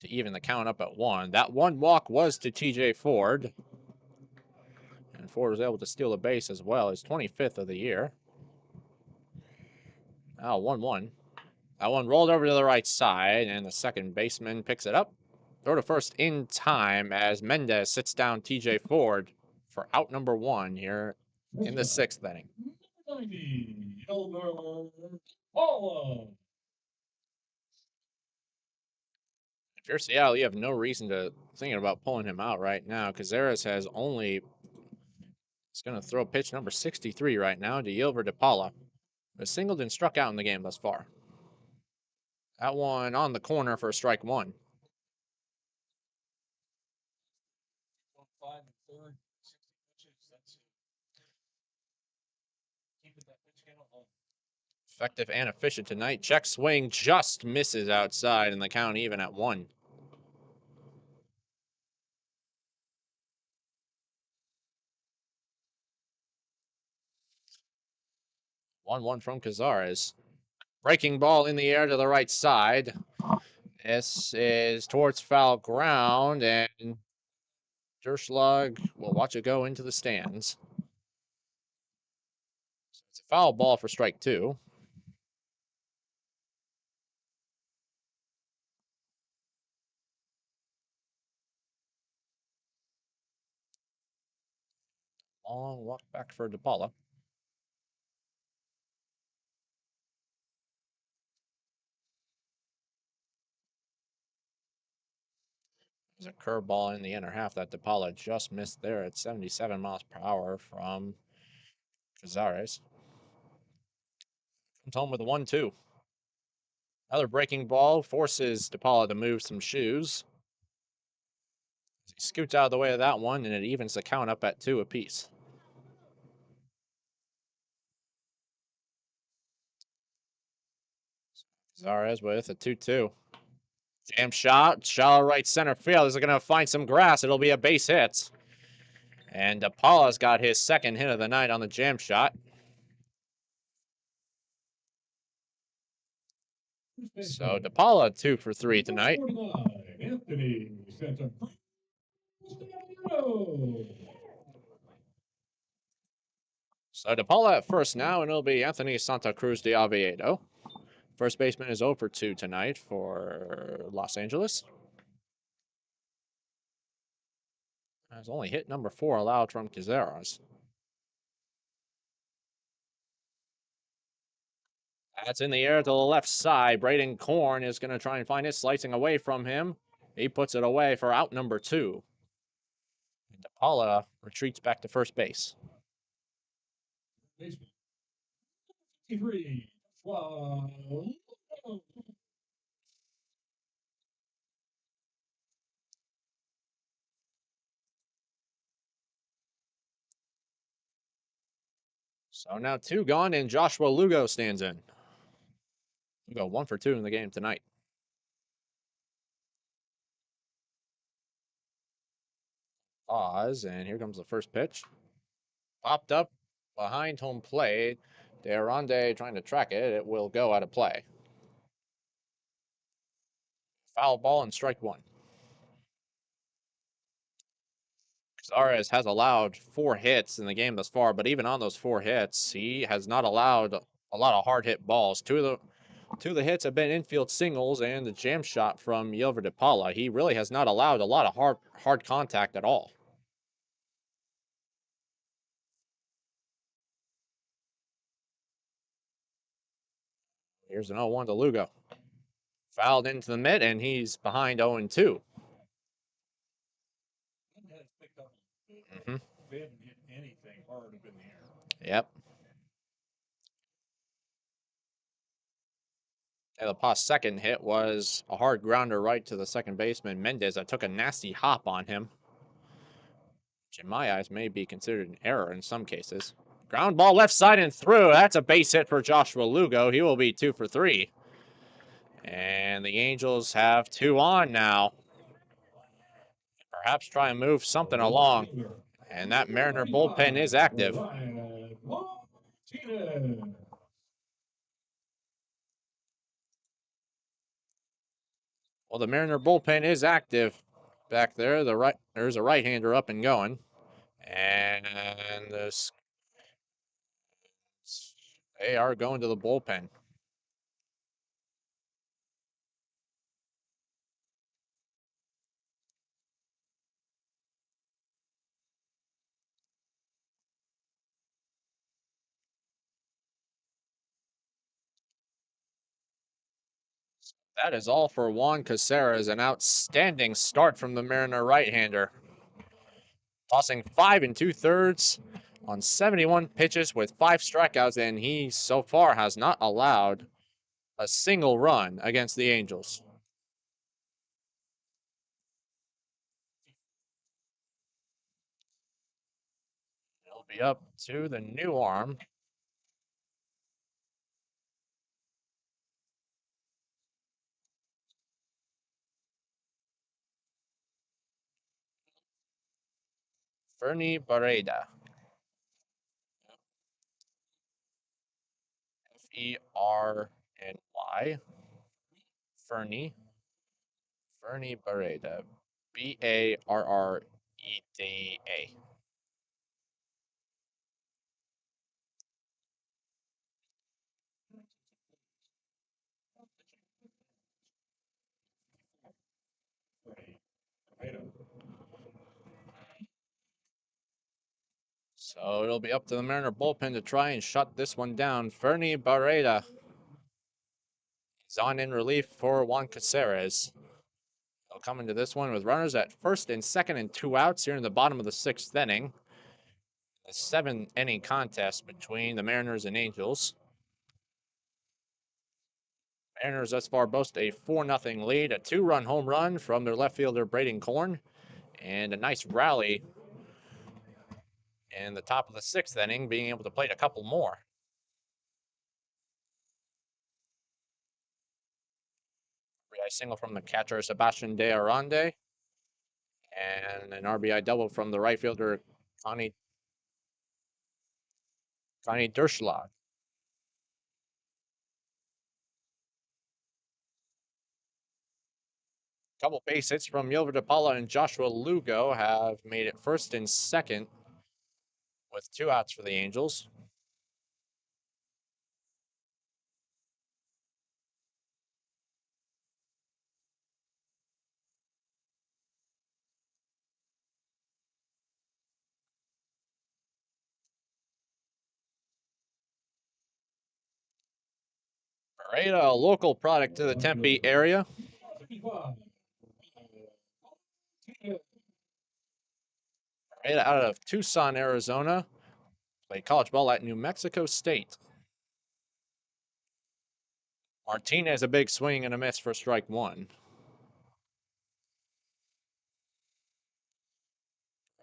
to even the count up at 1. That 1 walk was to T.J. Ford. And Ford was able to steal a base as well, his 25th of the year. Now 1-1. That one rolled over to the right side, and the second baseman picks it up. Throw to first in time as Mendez sits down T.J. Ford for out number 1 here in the 6th inning. 90, Elmer Paula. If you're Seattle, you have no reason to thinking about pulling him out right now. Caceres has only... He's going to throw pitch number 63 right now to Yilver DePaula. A Singleton struck out in the game thus far. That one on the corner for strike 1. 5 and 3rd, 60 pitches. That's it. Keep it that pitch count on. Effective and efficient tonight. Check swing just misses outside, and the count even at 1. 1-1 from Caceres. Breaking ball in the air to the right side. This is towards foul ground, and Derschlag will watch it go into the stands. So it's a foul ball for strike 2. Long walk back for DePaula. There's a curveball in the inner half that DePaula just missed there at 77 miles per hour from Cazares. Comes home with a 1-2. Another breaking ball forces DePaula to move some shoes. He scoots out of the way of that one, and it evens the count up at 2 apiece. Cazares with a 2-2. Jam shot, shallow right center field. Is it going to find some grass? It'll be a base hit. And DePaula's got his second hit of the night on the jam shot. So DePaula 2 for 3 tonight. Anthony Santa Cruz. So DePaula at first now, and it'll be Anthony Santa Cruz de Oviedo. First baseman is 0 for 2 tonight for Los Angeles. Has only hit number 4 allowed from Cazares. That's in the air to the left side. Braden Korn is going to try and find it, slicing away from him. He puts it away for out number 2. And DePaula retreats back to first base. Baseman 53. Wow. So now 2 gone, and Joshua Lugo stands in. Lugo 1 for 2 in the game tonight. Pause, and here comes the first pitch. Popped up behind home plate. De Aronde trying to track it. It will go out of play. Foul ball and strike 1. Cazares has allowed 4 hits in the game thus far, but even on those 4 hits, he has not allowed a lot of hard hit balls. Two of the hits have been infield singles and the jam shot from Yelver DePaula. He really has not allowed a lot of hard contact at all. Here's an 0-1 to Lugo. Fouled into the mid, and he's behind 0-2. Mm-hmm. They haven't hit anything hard up in the air. Yep. And the Pa's second hit was a hard grounder right to the second baseman, Mendez, that took a nasty hop on him, which in my eyes may be considered an error in some cases. Ground ball left side and through. That's a base hit for Joshua Lugo. He will be 2 for 3. And the Angels have 2 on now. Perhaps try and move something along. And that Mariner bullpen is active. Well, the Mariner bullpen is active back there. There's a right-hander up and going. And they are going to the bullpen. That is all for Juan Cazares. An outstanding start from the Mariner right-hander. Tossing 5 2/3 on 71 pitches with 5 strikeouts, and he so far has not allowed a single run against the Angels. It'll be up to the new arm. Fernie Barreda. Ferny. Fernie Barreda. Barreda. So it'll be up to the Mariner bullpen to try and shut this one down. Fernie Barreda is on in relief for Juan Cazares. He'll come into this one with runners at first and second and 2 outs here in the bottom of the 6th inning. A 7-inning contest between the Mariners and Angels. Mariners thus far boast a 4-0 lead, a 2-run home run from their left fielder Braden Korn, and a nice rally in the top of the 6th inning, being able to plate a couple more. RBI single from the catcher Sebastian De Arande, and an RBI double from the right fielder Connie Derschlag. Couple base hits from Yelver DePaula and Joshua Lugo have made it first and second with 2 outs for the Angels. Beretta, a local product to the Tempe area. Beretta out of Tucson, Arizona. Played college ball at New Mexico State. Martinez, a big swing and a miss for strike 1.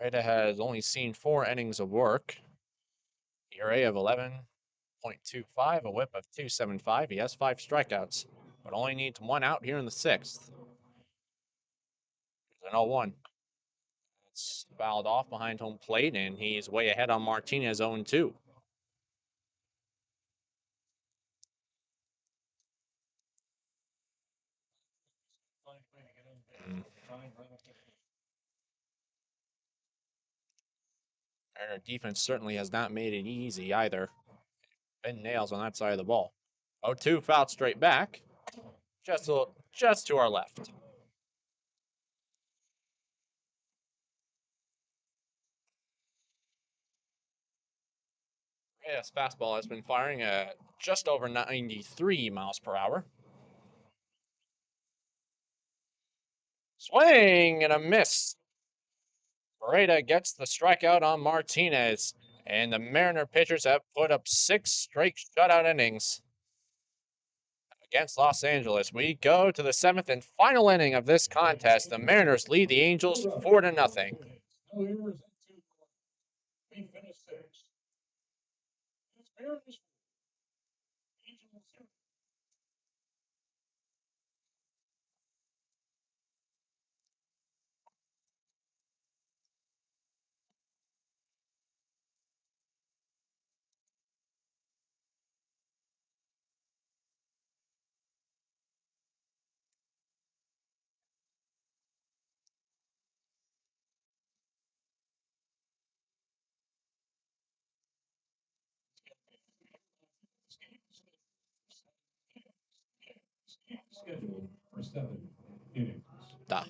Beretta has only seen 4 innings of work. ERA of 11.25, a whip of 2.75. He has 5 strikeouts, but only needs 1 out here in the 6th. There's an 0-1. It's fouled off behind home plate, and he's way ahead on Martinez 0-2. Our defense certainly has not made it easy either. Been nails on that side of the ball. 0-2 fouled straight back. Just to our left. Yes, fastball has been firing at just over 93 miles per hour. Swing and a miss. Beretta gets the strikeout on Martinez, and the Mariner pitchers have put up 6 straight shutout innings against Los Angeles. We go to the 7th and final inning of this contest. The Mariners lead the Angels 4-0. No errors and 2. We finished 6th. It's Mariners. Angels 0. Scheduled for 7 innings. Da.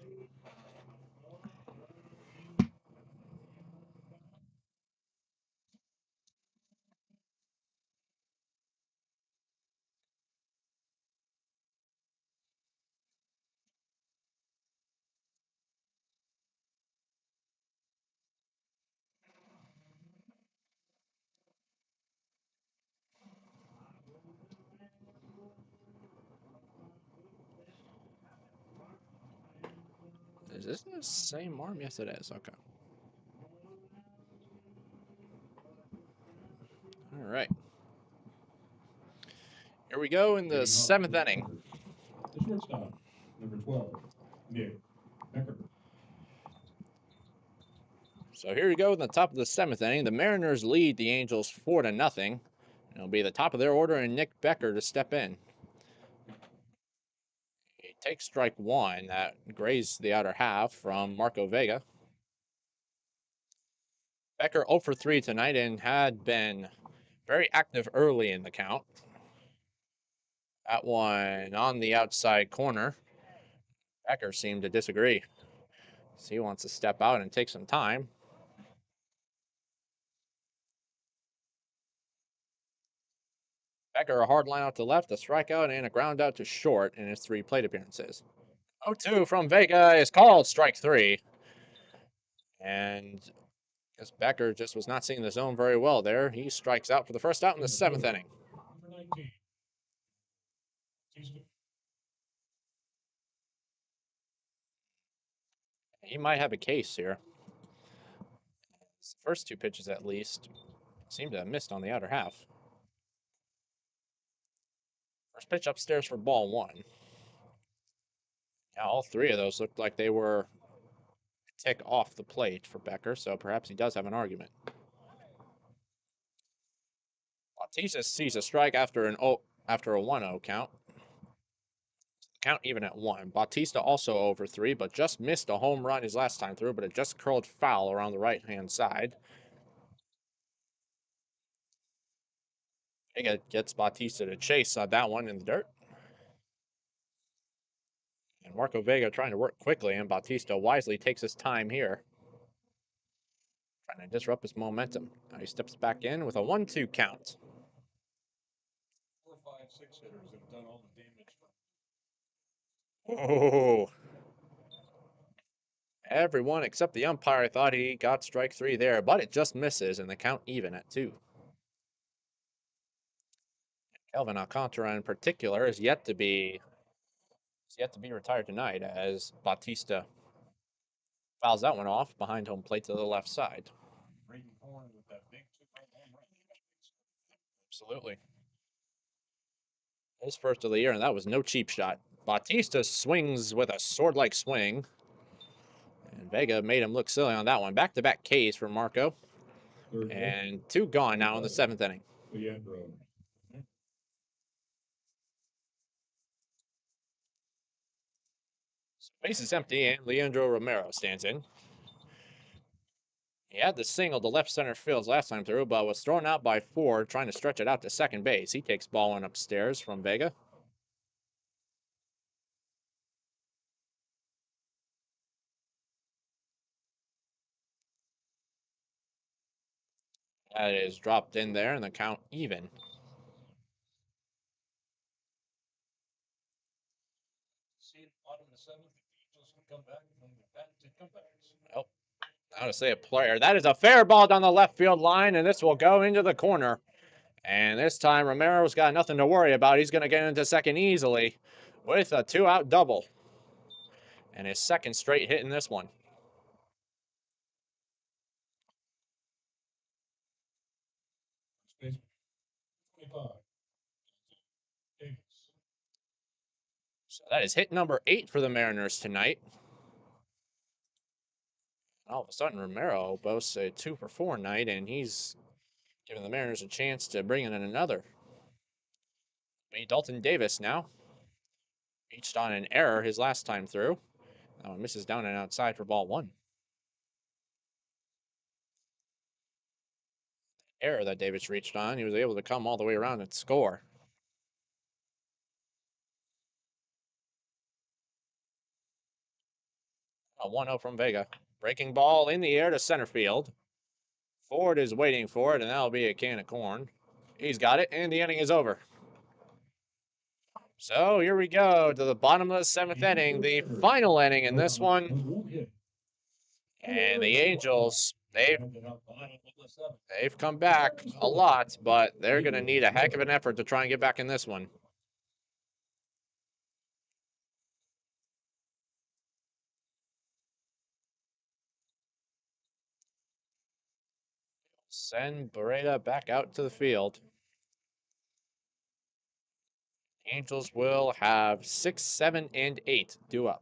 Is this the same arm? Yes, it is. Okay. All right. Here we go in the 7th inning. The shortstop, number 12, Nick Becker. So here we go in the top of the 7th inning. The Mariners lead the Angels 4-0. It'll be the top of their order and Nick Becker to step in. He takes strike 1 that grazed the outer half from Marco Vega. Becker 0 for 3 tonight and had been very active early in the count. That one on the outside corner. Becker seemed to disagree. So he wants to step out and take some time. Becker, a hard line out to left, a strikeout, and a ground out to short in his 3 plate appearances. 0-2 from Vega is called strike 3. And because Becker just was not seeing the zone very well there, he strikes out for the first out in the 7th inning. Number 19. He might have a case here. His first 2 pitches, at least, seem to have missed on the outer half. First pitch upstairs for ball 1. Now, all 3 of those looked like they were a tick off the plate for Becker, so perhaps he does have an argument. Bautista sees a strike after a 1-0 count. Count even at 1. Bautista also over 3, but just missed a home run his last time through, but it just curled foul around the right-hand side. Vega gets Bautista to chase that one in the dirt. And Marco Vega trying to work quickly, and Bautista wisely takes his time here. Trying to disrupt his momentum. Now he steps back in with a 1-2 count. 4, 5, 6 hitters have done all the damage. Oh. Everyone except the umpire thought he got strike 3 there, but it just misses, and the count even at 2. Kelvin Alcantara in particular is yet to be retired tonight, as Bautista fouls that one off behind home plate to the left side. Braden Horn with that big 2-run home run. Absolutely. His first of the year, and that was no cheap shot. Bautista swings with a sword-like swing. And Vega made him look silly on that one. Back-to-back Ks for Marco. And 2 gone now in the 7th inning. Leandro. Base is empty, and Leandro Romero stands in. He had the single to left center field last time through, but was thrown out by Ford trying to stretch it out to second base. He takes ball 1 upstairs from Vega. That is dropped in there, and the count even. See, bottom of the 7th, the Angels can come back from the patented comebacks. Well, how to say a player. That is a fair ball down the left field line, and this will go into the corner. And this time, Romero's got nothing to worry about. He's going to get into second easily with a 2-out double. And his second straight hit in this one. Space 25. Davis. So that is hit number 8 for the Mariners tonight. All of a sudden, Romero boasts a 2-for-4 night, and he's giving the Mariners a chance to bring in another. Dalton Davis now. Reached on an error his last time through. Misses down and outside for ball 1. Error that Davis reached on. He was able to come all the way around and score. A 1-0 from Vega. Breaking ball in the air to center field. Ford is waiting for it, and that'll be a can of corn. He's got it, and the inning is over. So here we go to the bottom of the 7th inning, the final inning in this one. And the Angels, they've come back a lot, but they're going to need a heck of an effort to try and get back in this one. Send Barreda back out to the field. Angels will have 6, 7, and 8 due up.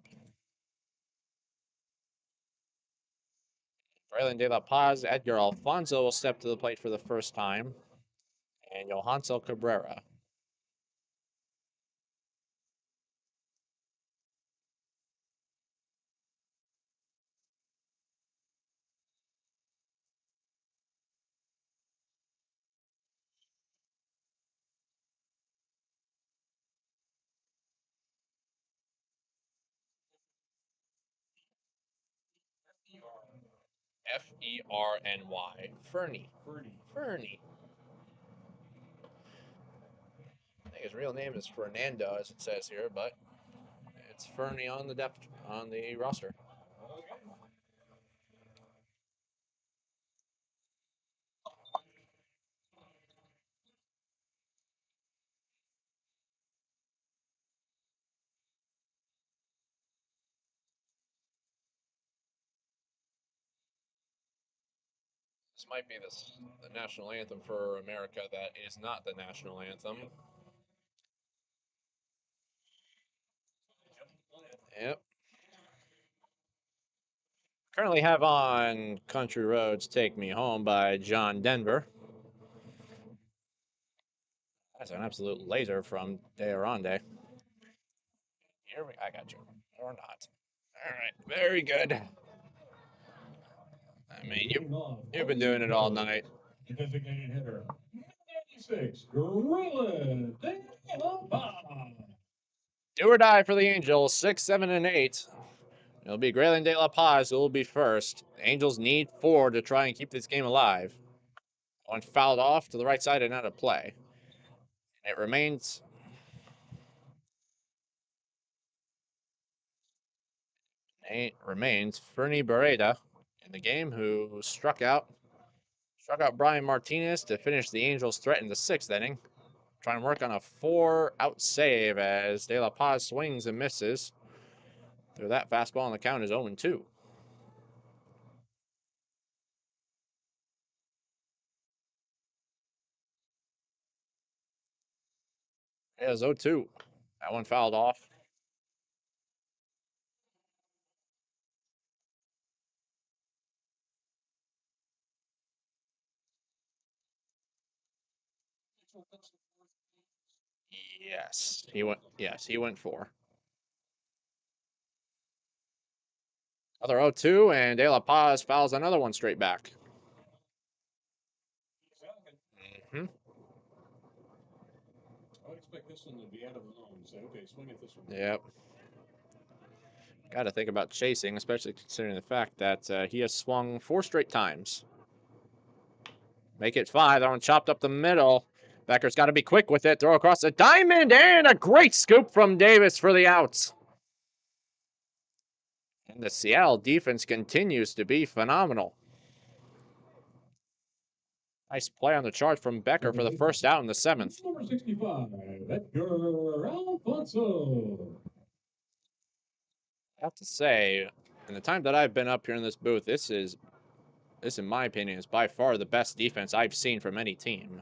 Braylon De La Paz, Edgar Alfonso will step to the plate for the first time. And Johansel Cabrera. Ferny. Ferny. I think his real name is Fernando, as it says here, but It's Fernie on the roster. This might be the national anthem for America that is not the national anthem. Yep. Currently have on Country Roads Take Me Home by John Denver. That's an absolute laser from De Aronde. I got you. Or not. All right. Very good. I mean, you've been doing it all night. Designated hitter. 96, Gorilla De La Paz. Do or die for the Angels, 6, 7, and 8. It'll be Grayling De La Paz who will be first. The Angels need 4 to try and keep this game alive. One fouled off to the right side and out of play. It remains Fernie Barreda in the game, who struck out Brian Martinez to finish the Angels' threat in the 6th inning. Trying to work on a 4-out save as De La Paz swings and misses. Through that fastball, and the count is 0-2. It is 0-2. That one fouled off. Yes, he went 4. Another 0-2, and De La Paz fouls another one straight back. Mm-hmm. I would expect this one to be out of the zone. Say, okay, swing at this one. Yep. Got to think about chasing, especially considering the fact that he has swung 4 straight times. Make it 5. That one chopped up the middle. Becker's got to be quick with it. Throw across the diamond, and a great scoop from Davis for the outs. And the Seattle defense continues to be phenomenal. Nice play on the chart from Becker for the first out in the 7th. Number 65, Edgar Alfonso. I have to say, in the time that I've been up here in this booth, this, in my opinion, is by far the best defense I've seen from any team.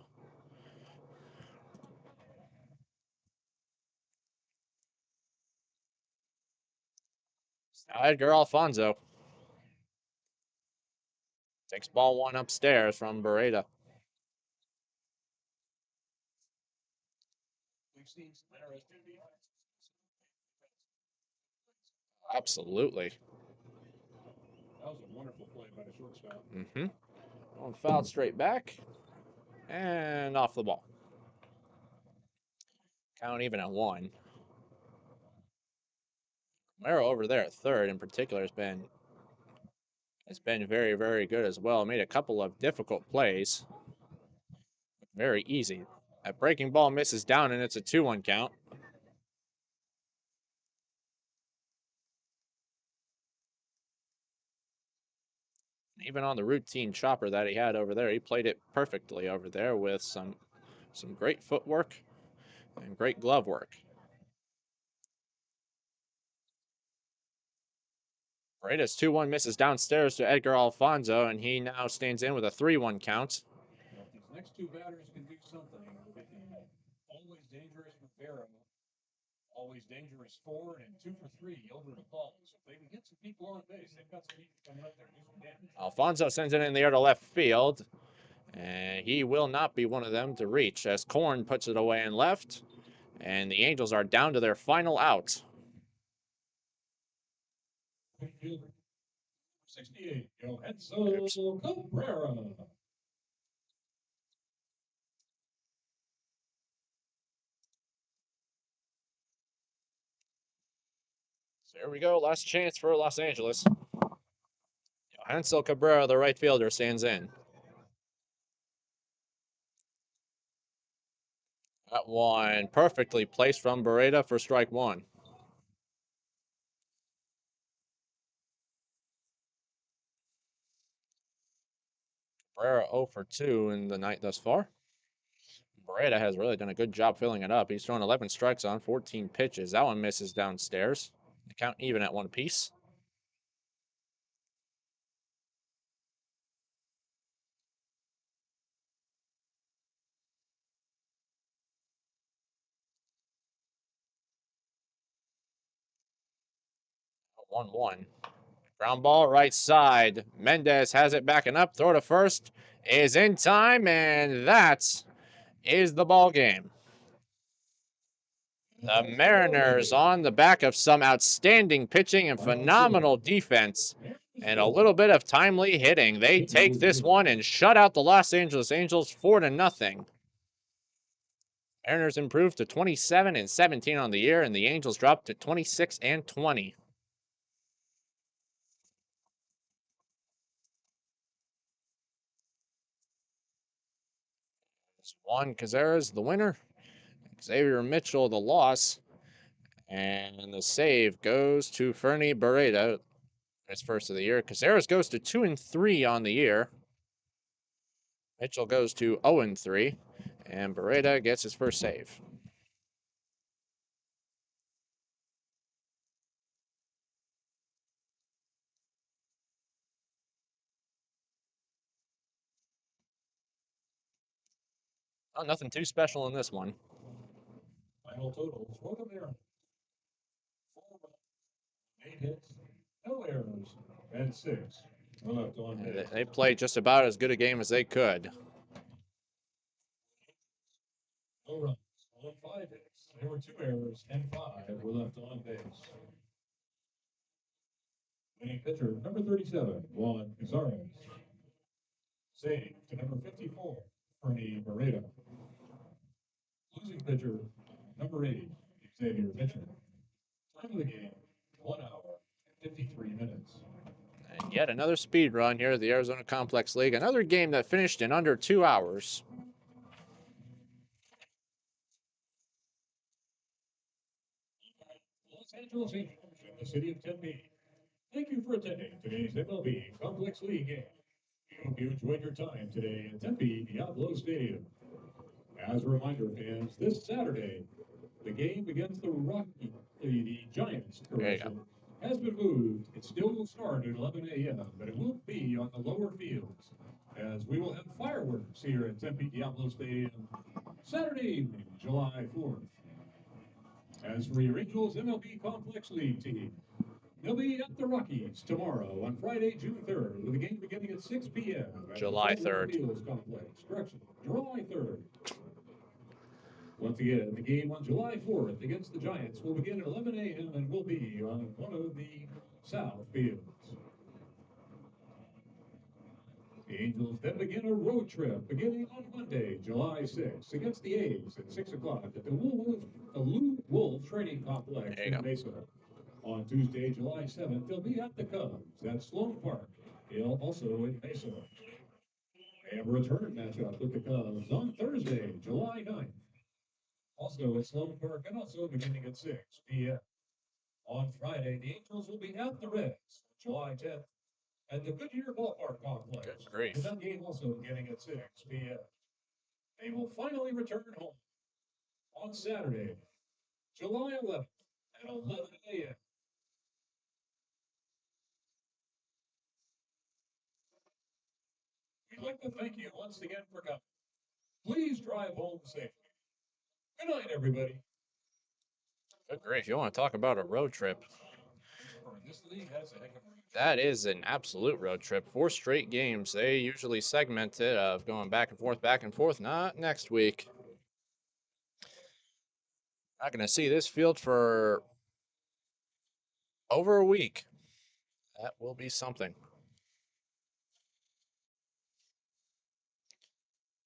Now Edgar Alfonso takes ball 1 upstairs from Barreda. We've seen some interesting defenses. Absolutely. That was a wonderful play by the shortstop. Mm-hmm. One fouled straight back and off the ball. Count even at 1. Romero over there at third in particular has been very, very good as well. Made a couple of difficult plays. Very easy. That breaking ball misses down, and it's a 2-1 count. Even on the routine chopper that he had over there, he played it perfectly over there with some great footwork and great glove work. Bareda's 2-1 misses downstairs to Edgar Alfonso, and he now stands in with a 3-1 count. Well, if these next 2 batters can do something, always dangerous Rivera, always dangerous Ford, and 2 for 3 over the ball. So if they can get some people on base, they've got some people coming up there and do some damage. Alfonso sends it in the air to left field, and he will not be one of them to reach as Korn puts it away in left, and the Angels are down to their final out. 68, Yohanso Cabrera. So here we go, last chance for Los Angeles. Yohanso Cabrera, the right fielder, stands in. That one perfectly placed from Barreda for strike 1. Cabrera 0 for 2 in the night thus far. Beretta has really done a good job filling it up. He's thrown 11 strikes on 14 pitches. That one misses downstairs. The count even at one apiece. A 1-1. Ground ball right side. Mendez has it backing up. Throw to first is in time, and that is the ball game. The Mariners, on the back of some outstanding pitching and phenomenal defense and a little bit of timely hitting, they take this one and shut out the Los Angeles Angels 4-0. Mariners improved to 27-17 on the year, and the Angels dropped to 26-20. Juan Cazares, the winner. Xavier Mitchell, the loss. And the save goes to Fernie Barreto. His first of the year. Cazares goes to 2-3 on the year. Mitchell goes to 0-3. And Barreto gets his first save. Oh, nothing too special in this one. Final totals for the Mariners: 4 runs, 8 hits, no errors, and 6 left on base. They played just about as good a game as they could. No runs, only 5 hits. There were 2 errors, and 5 were left on base. Winning pitcher, number 37, Juan Cazares. Save to number 54, Fernie Barreto. Losing pitcher, number 8, Xavier Mitchell. Time of the game, 1 hour, 53 minutes. And yet another speed run here at the Arizona Complex League. Another game that finished in under 2 hours. Los Angeles Angels in the city of Tempe. Thank you for attending today's MLB Complex League game. We hope you enjoyed your time today at Tempe Diablo Stadium. As a reminder, fans, this Saturday, the game against the Giants, correction, has been moved. It still will start at 11 a.m., but it will be on the lower fields, as we will have fireworks here at Tempe Diablo Stadium Saturday evening, July 4th. As for your Angels MLB Complex League team, they'll be at the Rockies tomorrow on Friday, June 3rd, with a game beginning at 6 p.m. at July the Fort 3rd. Fields Complex. Correction, July 3rd. Once again, the game on July 4th against the Giants will begin at 11 a.m. and will be on one of the south fields. The Angels then begin a road trip beginning on Monday, July 6th, against the A's at 6 o'clock at the Lou Wolf Training Complex in Mesa. On Tuesday, July 7th, they'll be at the Cubs at Sloan Park, also in Mesa. They have a return matchup with the Cubs on Thursday, July 9th. Also at Sloan Park and also beginning at 6 p.m. On Friday, the Angels will be at the Reds, July 10th, at the Goodyear Ballpark Complex. Good grief. And that game also beginning at 6 p.m. They will finally return home on Saturday, July 11th at 11 a.m. We'd like to thank you once again for coming. Please drive home safely. Good night, everybody. Good grief. You want to talk about a road trip? This league has a heck of a That is an absolute road trip. 4 straight games. They usually segment it of going back and forth, back and forth. Not next week. Not going to see this field for over a week. That will be something.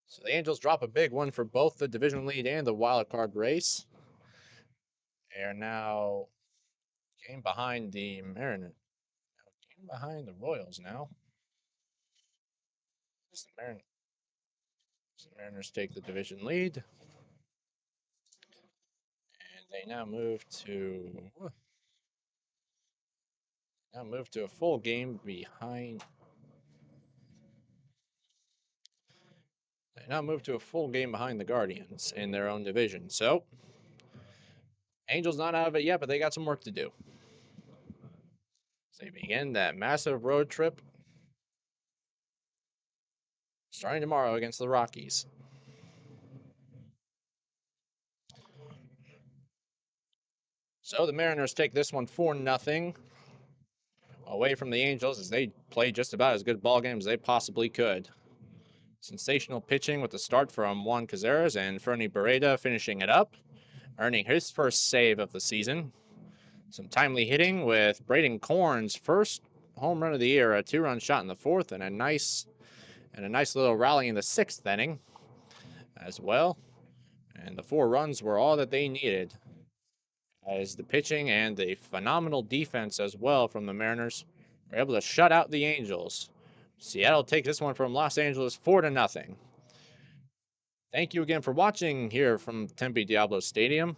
So the Angels drop a big one for both the division lead and the wild card race. They are now game behind the Mariners. Game behind the Royals now. The Mariners take the division lead. And they now move to a full game behind They now move to a full game behind the Guardians in their own division. So, Angels not out of it yet, but they got some work to do. So they begin that massive road trip starting tomorrow against the Rockies. So the Mariners take this one 4-0 away from the Angels as they play just about as good ball game as they possibly could. Sensational pitching with the start from Juan Cazares and Fernie Barreda finishing it up, earning his first save of the season. Some timely hitting with Braden Korn's first home run of the year, a 2-run shot in the fourth, and a nice little rally in the sixth inning as well. And the 4 runs were all that they needed, as the pitching and the phenomenal defense as well from the Mariners were able to shut out the Angels. Seattle takes this one from Los Angeles 4-0. Thank you again for watching here from Tempe Diablo Stadium,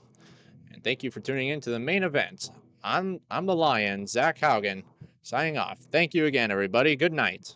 and thank you for tuning in to the main event. I'm the Lion, Zach Haugen, signing off. Thank you again, everybody. Good night.